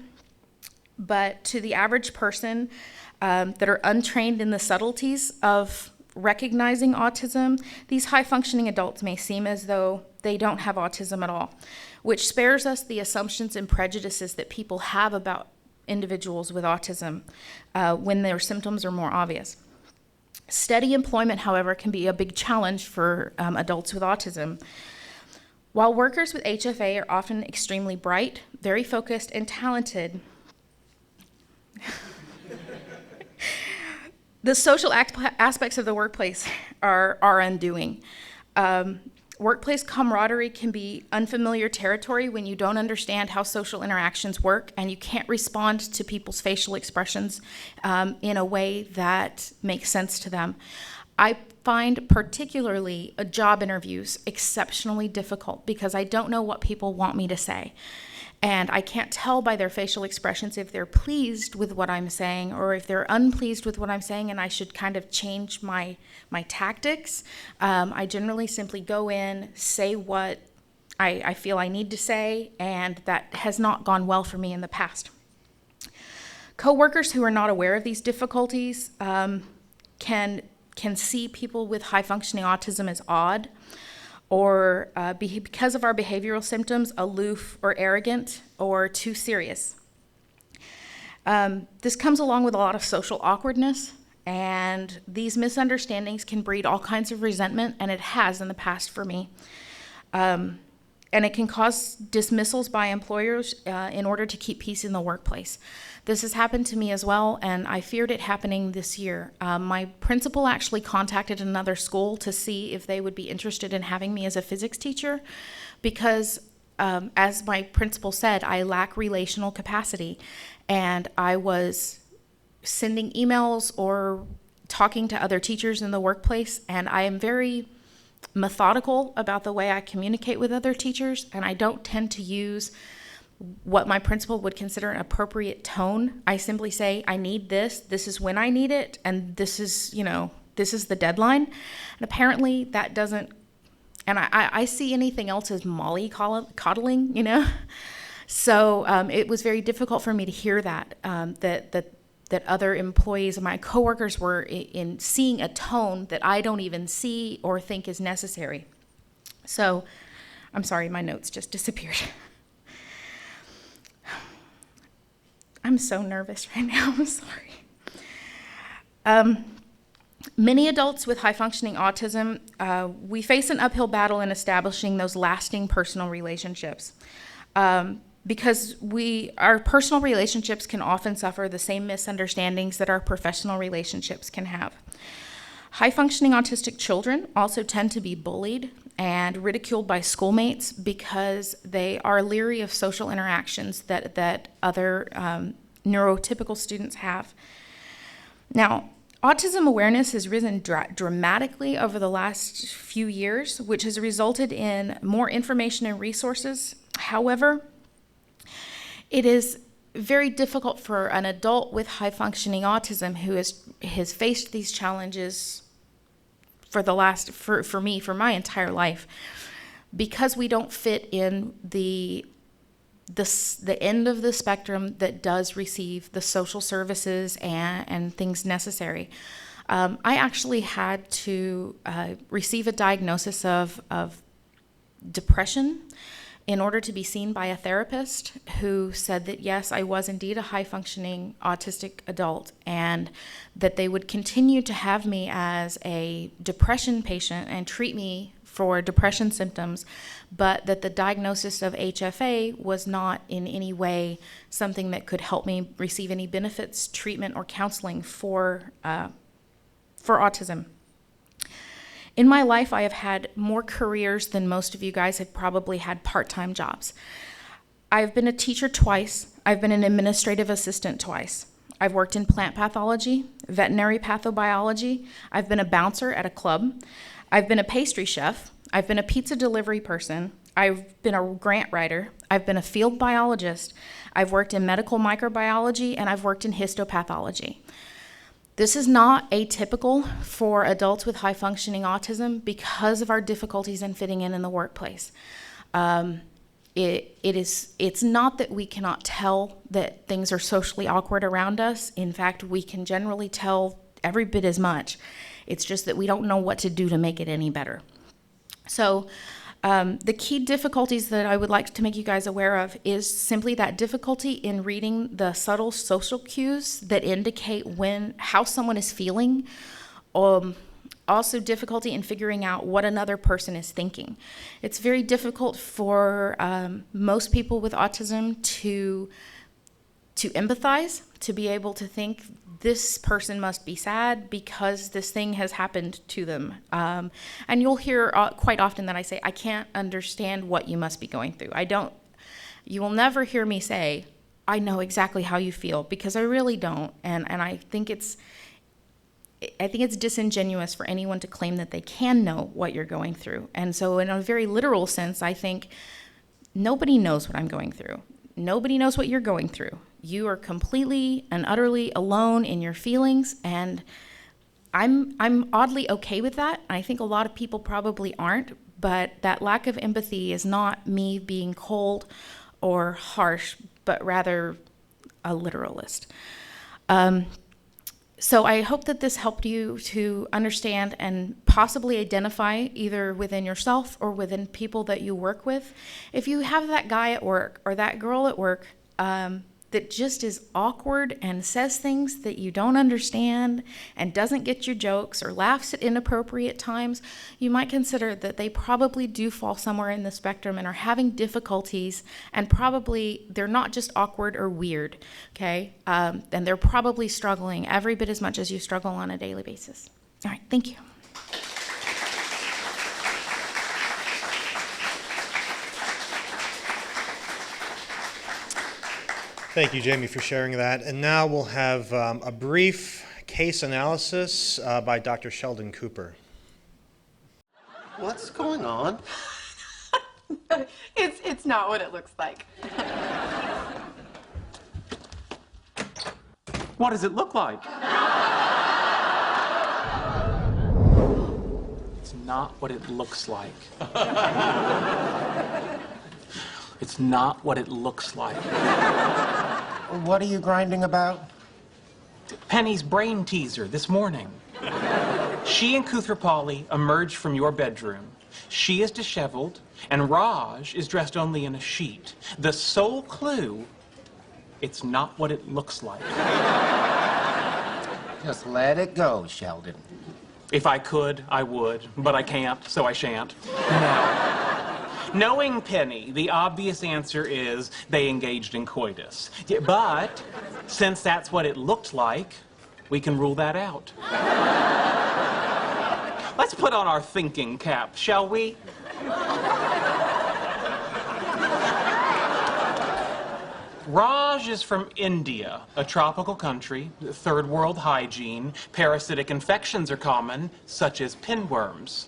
But to the average person that are untrained in the subtleties of recognizing autism, these high-functioning adults may seem as though they don't have autism at all, which spares us the assumptions and prejudices that people have about individuals with autism when their symptoms are more obvious. Steady employment, however, can be a big challenge for adults with autism. While workers with HFA are often extremely bright, very focused, and talented, the social aspects of the workplace are undoing. Workplace camaraderie can be unfamiliar territory when you don't understand how social interactions work and you can't respond to people's facial expressions in a way that makes sense to them. I find particularly job interviews exceptionally difficult because I don't know what people want me to say. And I can't tell by their facial expressions if they're pleased with what I'm saying or if they're unpleased with what I'm saying and I should kind of change my tactics. I generally simply go in, say what I feel I need to say, and that has not gone well for me in the past. Coworkers who are not aware of these difficulties can see people with high-functioning autism as odd, or because of our behavioral symptoms, aloof or arrogant or too serious. This comes along with a lot of social awkwardness, and these misunderstandings can breed all kinds of resentment, and it has in the past for me. And it can cause dismissals by employers in order to keep peace in the workplace. This has happened to me as well, and I feared it happening this year. My principal actually contacted another school to see if they would be interested in having me as a physics teacher because, as my principal said, I lack relational capacity, and I was sending emails or talking to other teachers in the workplace, and I am very methodical about the way I communicate with other teachers, and I don't tend to use what my principal would consider an appropriate tone. I simply say, I need this is when I need it, and this is the deadline. And apparently that doesn't, and I see anything else as mollycoddling, So it was very difficult for me to hear that other employees and my coworkers were in seeing a tone that I don't even see or think is necessary. So, I'm sorry, my notes just disappeared. I'm so nervous right now, I'm sorry. Many adults with high-functioning autism, we face an uphill battle in establishing those lasting personal relationships. Because our personal relationships can often suffer the same misunderstandings that our professional relationships can have. High-functioning autistic children also tend to be bullied and ridiculed by schoolmates because they are leery of social interactions that other neurotypical students have. Now, autism awareness has risen dramatically over the last few years, which has resulted in more information and resources. However, it is very difficult for an adult with high-functioning autism who has faced these challenges for my entire life, because we don't fit in the end of the spectrum that does receive the social services and things necessary. I actually had to receive a diagnosis of depression in order to be seen by a therapist who said that, yes, I was indeed a high-functioning autistic adult, and that they would continue to have me as a depression patient and treat me for depression symptoms, but that the diagnosis of HFA was not in any way something that could help me receive any benefits, treatment, or counseling for autism. In my life, I have had more careers than most of you guys have probably had part-time jobs. I've been a teacher twice. I've been an administrative assistant twice. I've worked in plant pathology, veterinary pathobiology. I've been a bouncer at a club. I've been a pastry chef. I've been a pizza delivery person. I've been a grant writer. I've been a field biologist. I've worked in medical microbiology, and I've worked in histopathology. This is not atypical for adults with high-functioning autism because of our difficulties in fitting in the workplace. It's not that we cannot tell that things are socially awkward around us. In fact, we can generally tell every bit as much. It's just that we don't know what to do to make it any better. So the key difficulties that I would like to make you guys aware of is simply that difficulty in reading the subtle social cues that indicate how someone is feeling. Also difficulty in figuring out what another person is thinking. It's very difficult for most people with autism to empathize, to be able to think this person must be sad because this thing has happened to them. And you'll hear quite often that I say, I can't understand what you must be going through. You will never hear me say, I know exactly how you feel, because I really don't. And I think it's disingenuous for anyone to claim that they can know what you're going through. And so in a very literal sense, I think nobody knows what I'm going through. Nobody knows what you're going through. You are completely and utterly alone in your feelings, and I'm oddly okay with that. I think a lot of people probably aren't, but that lack of empathy is not me being cold or harsh, but rather a literalist. So I hope that this helped you to understand and possibly identify either within yourself or within people that you work with. If you have that guy at work or that girl at work that just is awkward and says things that you don't understand and doesn't get your jokes or laughs at inappropriate times, you might consider that they probably do fall somewhere in the spectrum and are having difficulties, and probably they're not just awkward or weird, okay? And they're probably struggling every bit as much as you struggle on a daily basis. All right, thank you. Thank you, Jamie, for sharing that. And now we'll have a brief case analysis by Dr. Sheldon Cooper. What's going on? It's not what it looks like. What does it look like? It's not what it looks like. It's not what it looks like. What are you grinding about? Penny's brain teaser this morning. She and Koothrappali emerged from your bedroom. She is disheveled, and Raj is dressed only in a sheet. The sole clue, it's not what it looks like. Just let it go, Sheldon. If I could, I would, but I can't, so I shan't. Now, knowing Penny, the obvious answer is they engaged in coitus. Yeah, but since that's what it looked like, we can rule that out. Let's put on our thinking cap, shall we? Raj is from India, a tropical country, third world hygiene, parasitic infections are common, such as pinworms.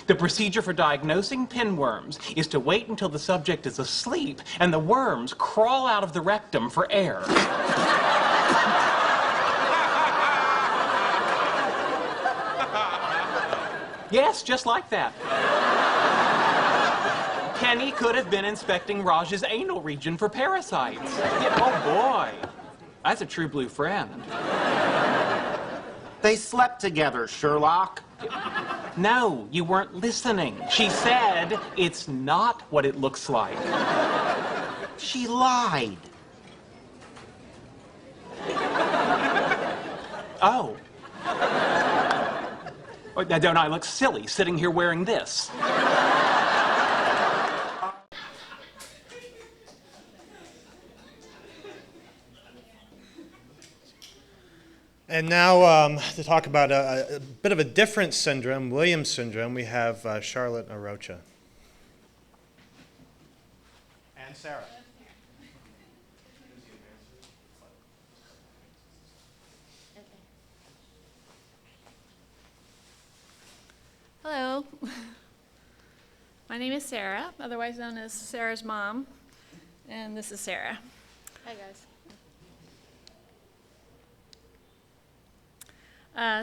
The procedure for diagnosing pinworms is to wait until the subject is asleep and the worms crawl out of the rectum for air. Yes, just like that. Penny could have been inspecting Raj's anal region for parasites. Yeah, oh boy, that's a true blue friend. They slept together, Sherlock. No, you weren't listening. She said it's not what it looks like. She lied. Oh. Oh, now don't I look silly sitting here wearing this? And now to talk about a bit of a different syndrome, Williams syndrome, we have Charlotte Arrocha. And Sarah. Hello. My name is Sarah, otherwise known as Sarah's mom, and this is Sarah. Hi, guys.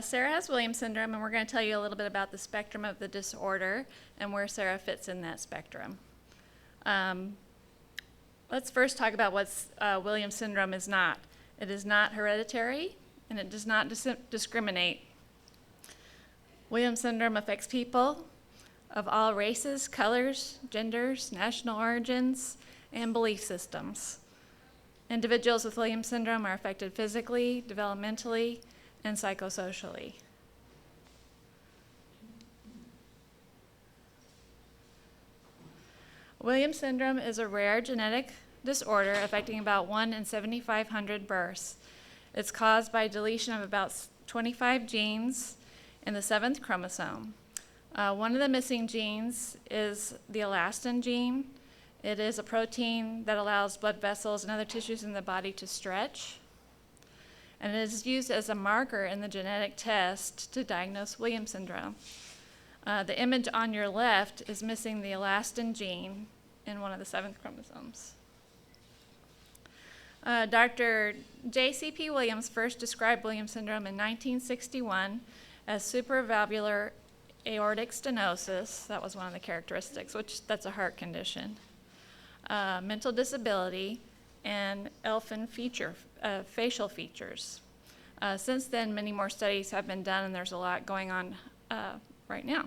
Sarah has Williams syndrome, and we're going to tell you a little bit about the spectrum of the disorder and where Sarah fits in that spectrum. Let's first talk about what Williams syndrome is not. It is not hereditary, and it does not discriminate. Williams syndrome affects people of all races, colors, genders, national origins, and belief systems. Individuals with Williams syndrome are affected physically, developmentally, and psychosocially. Williams syndrome is a rare genetic disorder affecting about 1 in 7,500 births. It's caused by deletion of about 25 genes in the 7th chromosome. One of the missing genes is the elastin gene. It is a protein that allows blood vessels and other tissues in the body to stretch. And it is used as a marker in the genetic test to diagnose Williams syndrome. The image on your left is missing the elastin gene in one of the 7th chromosomes. Dr. J.C.P. Williams first described Williams syndrome in 1961 as supravalvular aortic stenosis. That was one of the characteristics, which that's a heart condition. Mental disability, and elfin facial features. Since then, many more studies have been done, and there's a lot going on right now.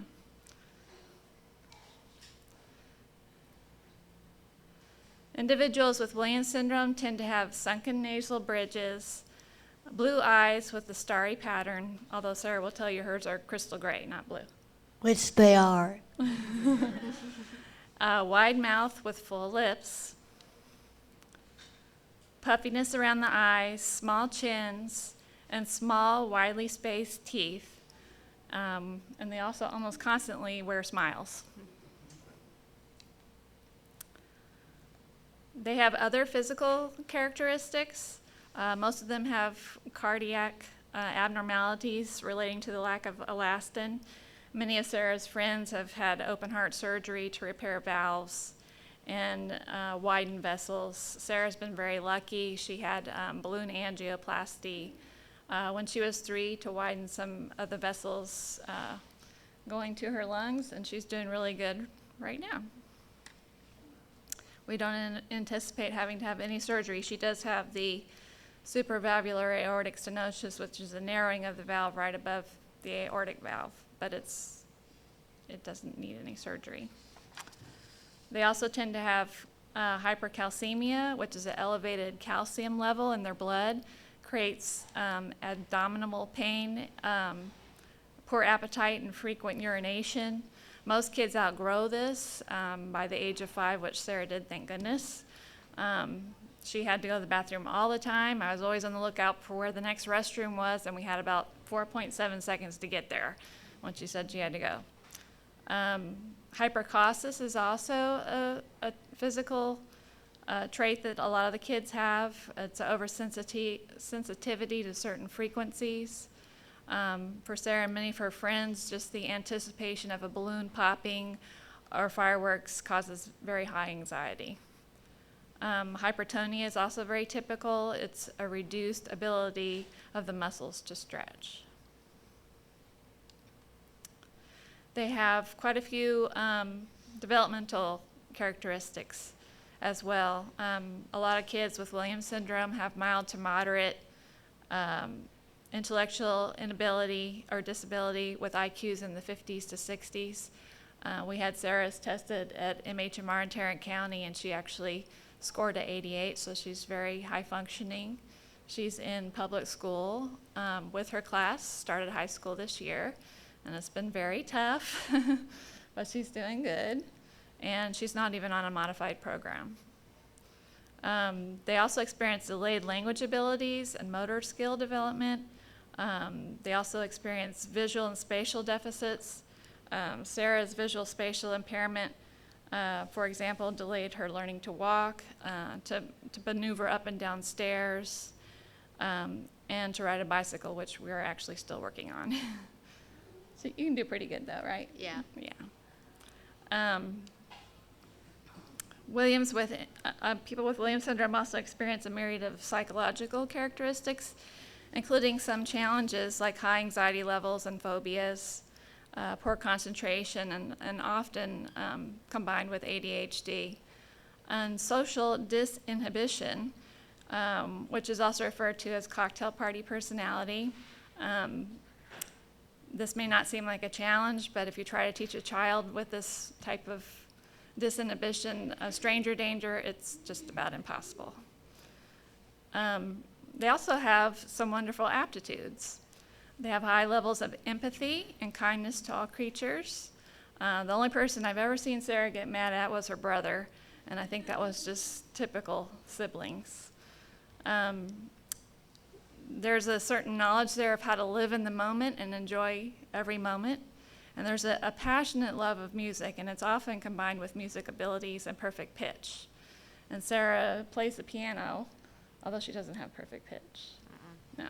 Individuals with Williams syndrome tend to have sunken nasal bridges, blue eyes with a starry pattern, although Sarah will tell you hers are crystal gray, not blue. Which they are. Wide mouth with full lips, puffiness around the eyes, small chins, and small, widely spaced teeth. And they also almost constantly wear smiles. They have other physical characteristics. Most of them have cardiac abnormalities relating to the lack of elastin. Many of Sarah's friends have had open heart surgery to repair valves and widen vessels. Sarah's been very lucky. She had balloon angioplasty when she was 3 to widen some of the vessels going to her lungs, and she's doing really good right now. We don't anticipate having to have any surgery. She does have the supravalvular aortic stenosis, which is a narrowing of the valve right above the aortic valve, but it doesn't need any surgery. They also tend to have hypercalcemia, which is an elevated calcium level in their blood, creates abdominal pain, poor appetite, and frequent urination. Most kids outgrow this by the age of 5, which Sarah did, thank goodness. She had to go to the bathroom all the time. I was always on the lookout for where the next restroom was, and we had about 4.7 seconds to get there when she said she had to go. Hypercosis is also a physical trait that a lot of the kids have. It's an oversensitivity to certain frequencies. For Sarah and many of her friends, just the anticipation of a balloon popping or fireworks causes very high anxiety. Hypertonia is also very typical. It's a reduced ability of the muscles to stretch. They have quite a few developmental characteristics as well. A lot of kids with Williams syndrome have mild to moderate intellectual inability or disability with IQs in the 50s to 60s. We had Sarah's tested at MHMR in Tarrant County, and she actually scored a 88, so she's very high functioning. She's in public school with her class, started high school this year, and it's been very tough, but she's doing good, and she's not even on a modified program. They also experience delayed language abilities and motor skill development. They also experience visual and spatial deficits. Sarah's visual spatial impairment, for example, delayed her learning to walk, to maneuver up and down stairs, and to ride a bicycle, which we're actually still working on. So you can do pretty good though, right? Yeah. Yeah. People with Williams syndrome also experience a myriad of psychological characteristics, including some challenges like high anxiety levels and phobias, poor concentration, and often combined with ADHD. And social disinhibition, which is also referred to as cocktail party personality. This may not seem like a challenge, but if you try to teach a child with this type of disinhibition, stranger danger, it's just about impossible. They also have some wonderful aptitudes. They have high levels of empathy and kindness to all creatures. The only person I've ever seen Sarah get mad at was her brother, and I think that was just typical siblings. There's a certain knowledge there of how to live in the moment and enjoy every moment. And there's a passionate love of music, and it's often combined with music abilities and perfect pitch. And Sarah plays the piano, although she doesn't have perfect pitch. No.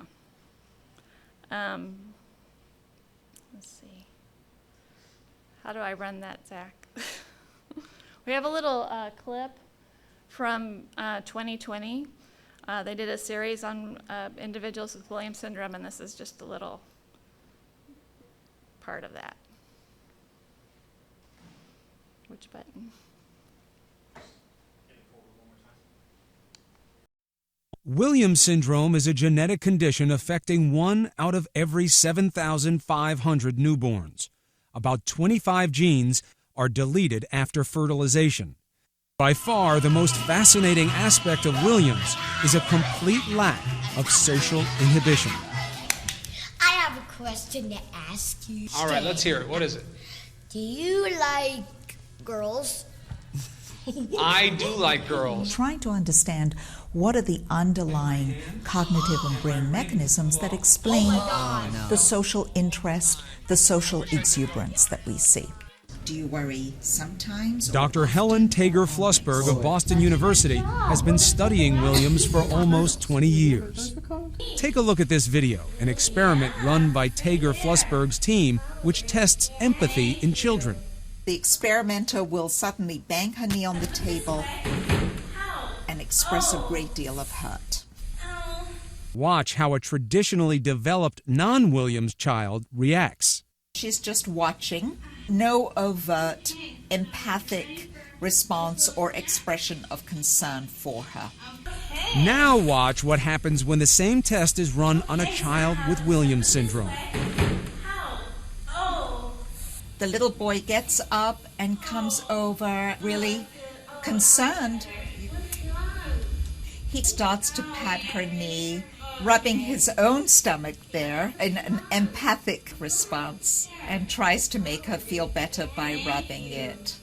Let's see. How do I run that, Zach? We have a little clip from 2020. They did a series on individuals with Williams syndrome, and this is just a little part of that. Which button? Williams syndrome is a genetic condition affecting 1 out of every 7,500 newborns. About 25 genes are deleted after fertilization. By far, the most fascinating aspect of Williams is a complete lack of social inhibition. I have a question to ask you. All right, let's hear it. What is it? Do you like girls? I do like girls. Trying to understand what are the underlying cognitive and brain mechanisms that explain the social interest, the social exuberance that we see. Do you worry sometimes? or Dr. often? Helen Tager-Flussberg of Boston University has been studying Williams for almost 20 years. Take a look at this video, an experiment run by Tager-Flussberg's team, which tests empathy in children. The experimenter will suddenly bang her knee on the table and express a great deal of hurt. Watch how a traditionally developed non-Williams child reacts. She's just watching. No overt, empathic response or expression of concern for her. Now watch what happens when the same test is run on a child with Williams syndrome. The little boy gets up and comes over really concerned. He starts to pat her knee, rubbing his own stomach there in an empathic response, and tries to make her feel better by rubbing it.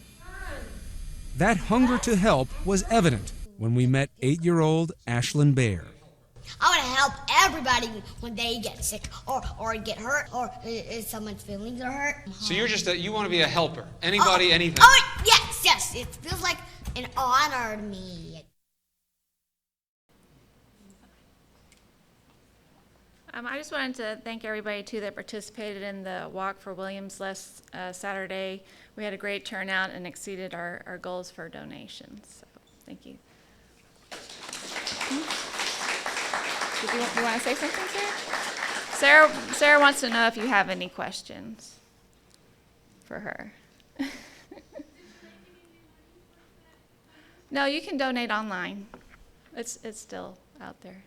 That hunger to help was evident when we met 8-year-old Ashlyn Bear. I want to help everybody when they get sick or get hurt or if someone's feelings are hurt. So you're just you want to be a helper. Anybody, anything. Oh, yes. It feels like an honor to me. I just wanted to thank everybody, too, that participated in the Walk for Williams last Saturday. We had a great turnout and exceeded our goals for donations. So, thank you. Did you want to say something, Sarah? Sarah wants to know if you have any questions for her. No, you can donate online. It's still out there.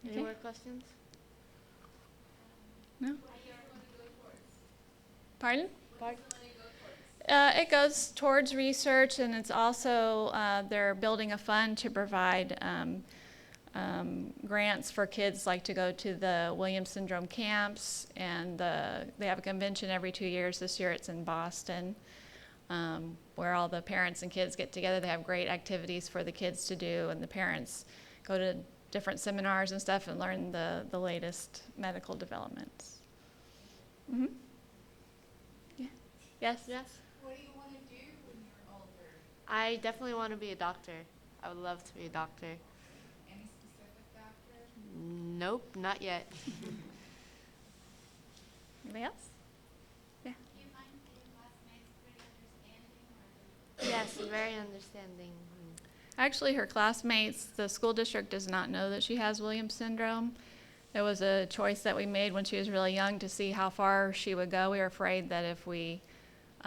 Any more questions? No? Pardon? It goes towards research, and it's also, they're building a fund to provide grants for kids like to go to the Williams syndrome camps, and they have a convention every 2 years. This year it's in Boston, where all the parents and kids get together. They have great activities for the kids to do, and the parents go to different seminars and stuff and learn the latest medical developments. Mm-hmm. Yeah. Yes? Yes. What do you want to do when you're older? I definitely want to be a doctor. I would love to be a doctor. Any specific doctor? Nope, not yet. Anybody else? Yeah. Do you find your classmates pretty understanding? Yes, very understanding. Actually, her classmates, the school district does not know that she has Williams syndrome. It was a choice that we made when she was really young to see how far she would go. We were afraid that if we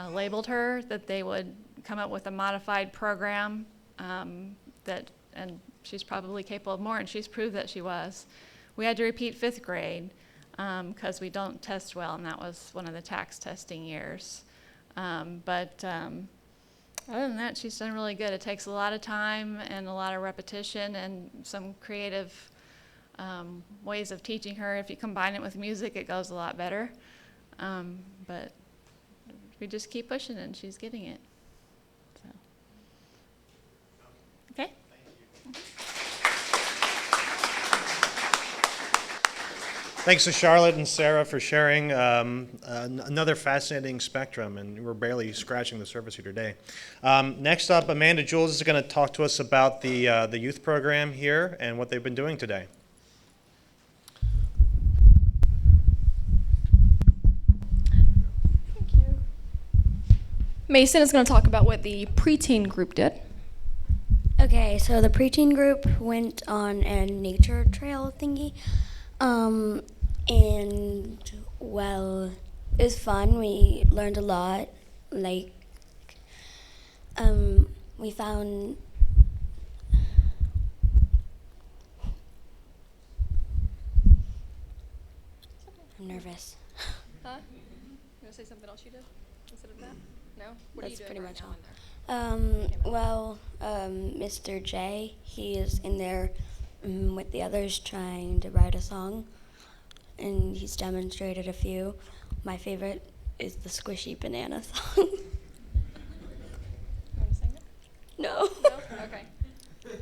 labeled her, that they would come up with a modified program and she's probably capable of more, and she's proved that she was. We had to repeat 5th grade because we don't test well, and that was one of the tax testing years. Other than that, she's done really good. It takes a lot of time and a lot of repetition and some creative ways of teaching her. If you combine it with music, it goes a lot better. But we just keep pushing and she's getting it. So. Okay? Thanks to Charlotte and Sarah for sharing another fascinating spectrum, and we're barely scratching the surface here today. Next up, Amanda Jules is going to talk to us about the youth program here and what they've been doing today. Thank you. Mason is going to talk about what the preteen group did. Okay, so the preteen group went on a nature trail thingy. And, well, it was fun. We learned a lot. Like, we found... I'm nervous. Huh? You want to say something else you did instead of that? No? What That's are you doing pretty right much now all. Mr. J, he is in there with the others trying to write a song, and he's demonstrated a few. My favorite is the Squishy Banana song. You want to sing it? No. No? Okay. Is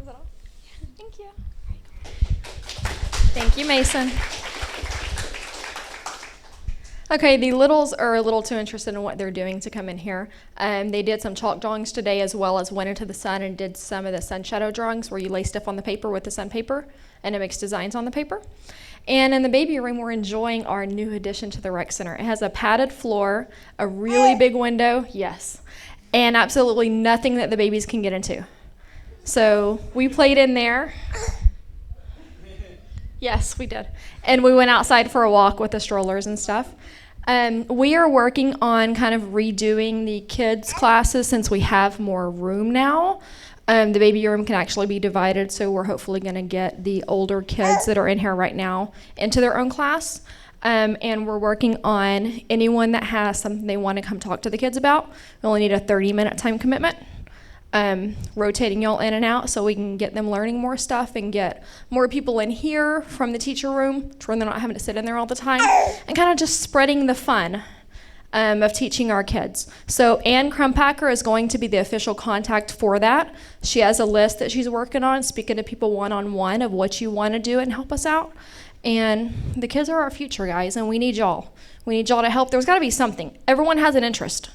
that all? Yeah. Thank you. Thank you, Mason. Okay, the littles are a little too interested in what they're doing to come in here. They did some chalk drawings today, as well as went into the sun and did some of the sun shadow drawings where you lay stuff on the paper with the sun paper and it makes designs on the paper. And in the baby room, we're enjoying our new addition to the rec center. It has a padded floor, a really big window, yes, and absolutely nothing that the babies can get into. So we played in there. Yes, we did. And we went outside for a walk with the strollers and stuff. We are working on kind of redoing the kids' classes since we have more room now. The baby room can actually be divided, so we're hopefully going to get the older kids that are in here right now into their own class. And we're working on anyone that has something they want to come talk to the kids about. We only need a 30-minute time commitment. Rotating y'all in and out so we can get them learning more stuff and get more people in here from the teacher room to where they're not having to sit in there all the time, and kind of just spreading the fun of teaching our kids. So Ann Crumpacker is going to be the official contact for that. She has a list that she's working on, speaking to people one-on-one of what you want to do and help us out. And the kids are our future, guys, and we need y'all. We need y'all to help. There's got to be something. Everyone has an interest,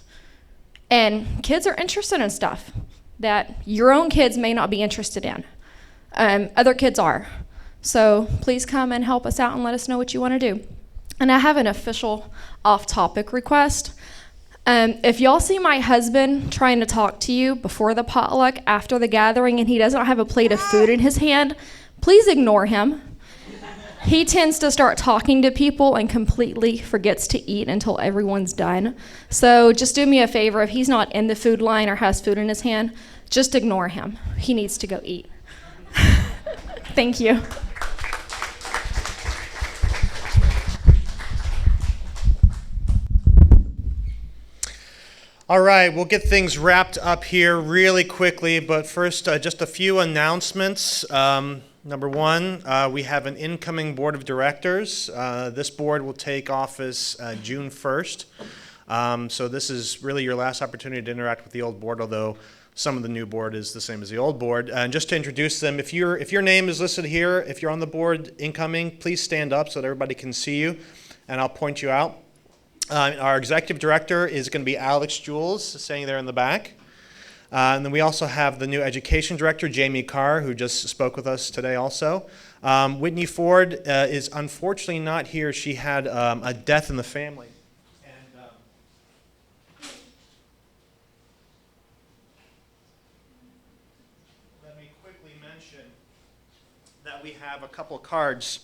and kids are interested in stuff that your own kids may not be interested in. Other kids are. So please come and help us out and let us know what you want to do. And I have an official off-topic request. If y'all see my husband trying to talk to you before the potluck, after the gathering, and he doesn't have a plate of food in his hand, please ignore him. He tends to start talking to people and completely forgets to eat until everyone's done. So just do me a favor, if he's not in the food line or has food in his hand, just ignore him. He needs to go eat. Thank you. All right, we'll get things wrapped up here really quickly, but first, just a few announcements. Number one, we have an incoming board of directors. This board will take office June 1st. So this is really your last opportunity to interact with the old board, although some of the new board is the same as the old board. And just to introduce them, if your name is listed here, if you're on the board incoming, please stand up so that everybody can see you, and I'll point you out. Our executive director is going to be Alix Jules, sitting there in the back. And then we also have the new education director, Jamye Carr, who just spoke with us today also. Whitney Ford is unfortunately not here. She had a death in the family. And let me quickly mention that we have a couple cards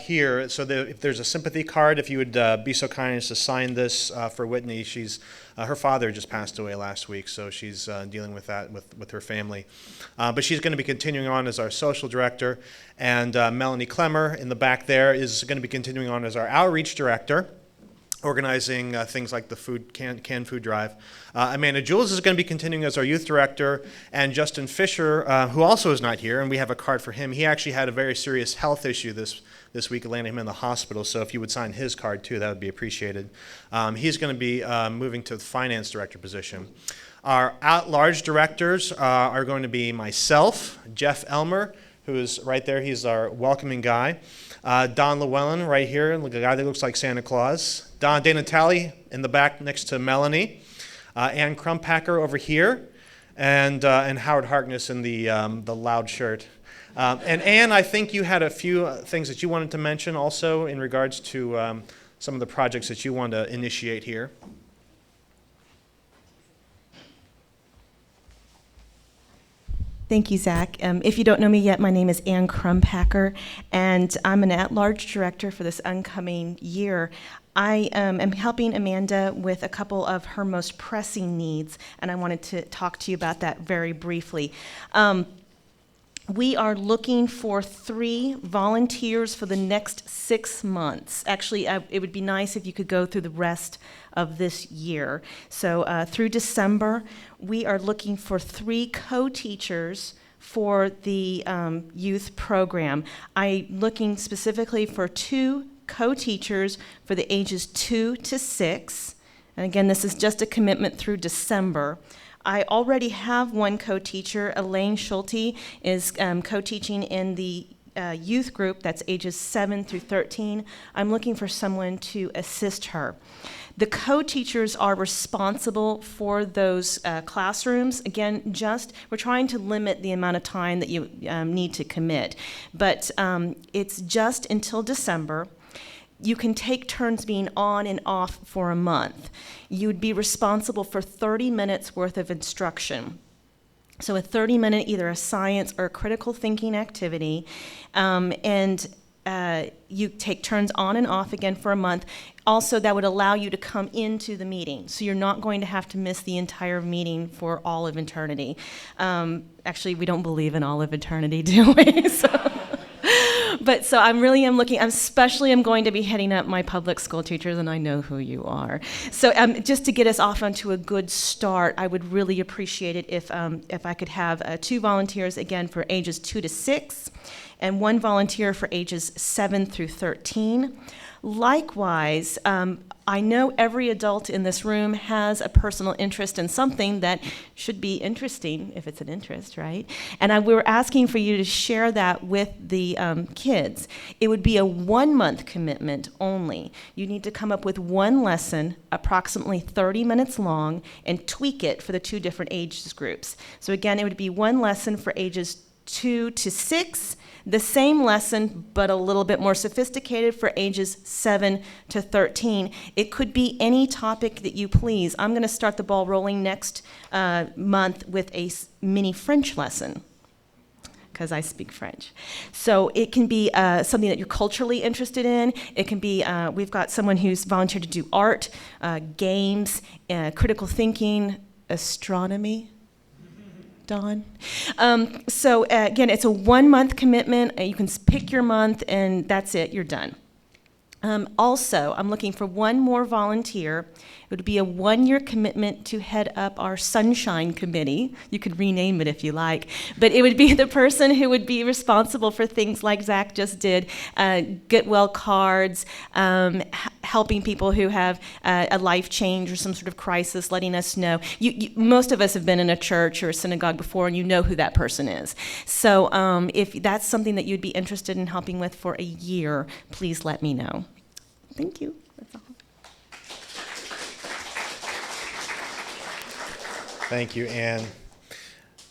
here. So if there's a sympathy card, if you would be so kind as to sign this for Whitney. She's her father just passed away last week, so she's dealing with that with her family. But she's going to be continuing on as our social director, and Melanie Clemmer in the back there is going to be continuing on as our outreach director, organizing things like the canned food drive. Amanda Jules is going to be continuing as our youth director, and Justin Fisher, who also is not here, and we have a card for him. He actually had a very serious health issue this week. It landed him in the hospital, so if you would sign his card too, that would be appreciated. He's going to be moving to the finance director position. Our at-large directors are going to be myself, Jeff Elmer, who is right there. He's our welcoming guy. Don Llewellyn right here, the guy that looks like Santa Claus. Dana Talley in the back next to Melanie. Ann Crumpacker over here. And Howard Harkness in the loud shirt. And Ann, I think you had a few things that you wanted to mention also in regards to some of the projects that you want to initiate here. Thank you, Zach. If you don't know me yet, my name is Ann Crumpacker, and I'm an at-large director for this oncoming year. I am helping Amanda with a couple of her most pressing needs, and I wanted to talk to you about that very briefly. We are looking for 3 volunteers for the next 6 months. Actually, it would be nice if you could go through the rest of this year. So through December, we are looking for 3 co-teachers for the youth program. I'm looking specifically for 2 co-teachers for the ages 2 to 6. And again, this is just a commitment through December. I already have one co-teacher. Elaine Schulte is co-teaching in the youth group that's ages 7 through 13. I'm looking for someone to assist her. The co-teachers are responsible for those classrooms. Again, we're trying to limit the amount of time that you need to commit, but it's just until December. You can take turns being on and off for a month. You'd be responsible for 30 minutes worth of instruction. So a 30-minute, either a science or a critical thinking activity, you take turns on and off again for a month. Also, that would allow you to come into the meeting, so you're not going to have to miss the entire meeting for all of eternity. Actually, we don't believe in all of eternity, do we? So I'm going to be heading up my public school teachers, and I know who you are. So just to get us off onto a good start, I would really appreciate it if I could have 2 volunteers, again, for ages 2 to 6, and 1 volunteer for ages 7 through 13. Likewise, I know every adult in this room has a personal interest in something that should be interesting, if it's an interest, right? And we were asking for you to share that with the kids. It would be a 1-month commitment only. You need to come up with 1 lesson, approximately 30 minutes long, and tweak it for the 2 different age groups. So again, it would be 1 lesson for ages 2 to 6, the same lesson, but a little bit more sophisticated for ages 7 to 13. It could be any topic that you please. I'm going to start the ball rolling next month with a mini French lesson, because I speak French. So it can be something that you're culturally interested in. It can be, we've got someone who's volunteered to do art, games, critical thinking, astronomy. Dawn. So again, it's a 1-month commitment. You can pick your month, and that's it. You're done. Also, I'm looking for 1 more volunteer. It would be a 1-year commitment to head up our Sunshine Committee. You could rename it if you like. But it would be the person who would be responsible for things like Zach just did, get well cards, helping people who have a life change or some sort of crisis, letting us know. Most of us have been in a church or a synagogue before, and you know who that person is. So if that's something that you'd be interested in helping with for a year, please let me know. Thank you. That's all. Thank you, Anne.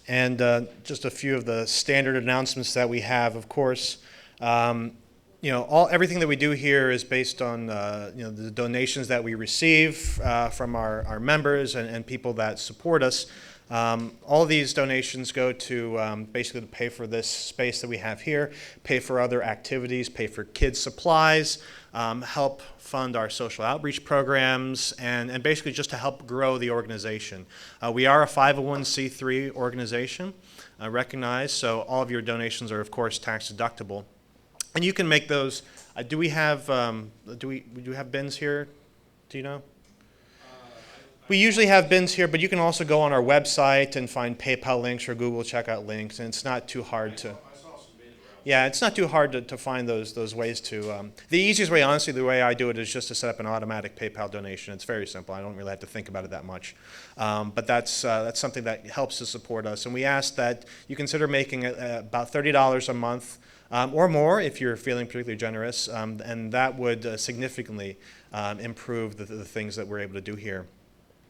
And just a few of the standard announcements that we have, of course. Everything that we do here is based on the donations that we receive from our members and people that support us. All these donations go to basically to pay for this space that we have here, pay for other activities, pay for kids' supplies, help fund our social outreach programs, and basically just to help grow the organization. We are a 501c3 organization, recognized, so all of your donations are, of course, tax deductible. And you can make those. Do we have bins here? Do you know? We usually have bins here, but you can also go on our website and find PayPal links or Google checkout links, and it's not too hard to. Yeah, it's not too hard to find those ways to. The easiest way, honestly, the way I do it is just to set up an automatic PayPal donation. It's very simple. I don't really have to think about it that much. But that's something that helps to support us, and we ask that you consider making about $30 a month. Or more if you're feeling particularly generous, and that would significantly improve the things that we're able to do here.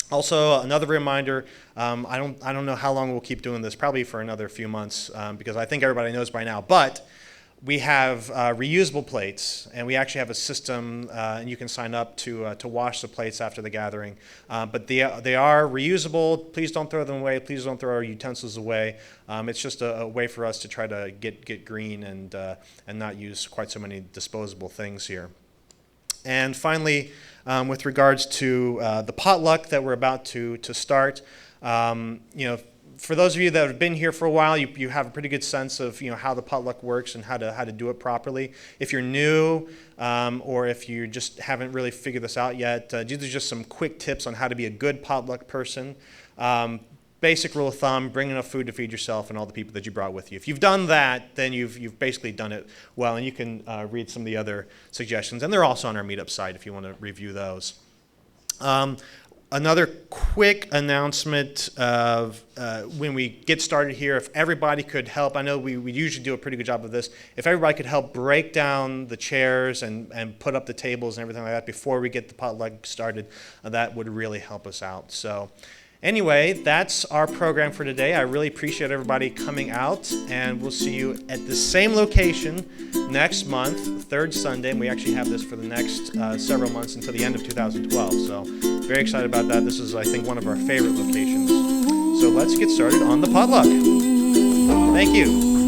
Also, another reminder, I don't know how long we'll keep doing this, probably for another few months, because I think everybody knows by now, but we have reusable plates, and we actually have a system, and you can sign up to wash the plates after the gathering. But they are reusable. Please don't throw them away. Please don't throw our utensils away. It's just a way for us to try to get green and not use quite so many disposable things here. And finally, with regards to the potluck that we're about to start, for those of you that have been here for a while, you have a pretty good sense of how the potluck works and how to do it properly. If you're new or if you just haven't really figured this out yet, these are just some quick tips on how to be a good potluck person. Basic rule of thumb: bring enough food to feed yourself and all the people that you brought with you. If you've done that, then you've basically done it well, and you can read some of the other suggestions, and they're also on our meetup site if you want to review those. Another quick announcement of when we get started here, if everybody could help, I know we usually do a pretty good job of this, if everybody could help break down the chairs and put up the tables and everything like that before we get the potluck started, that would really help us out. So anyway, that's our program for today. I really appreciate everybody coming out, and we'll see you at the same location next month, third Sunday, and we actually have this for the next several months until the end of 2012. So very excited about that. This is, I think, one of our favorite locations. So let's get started on the potluck. Thank you.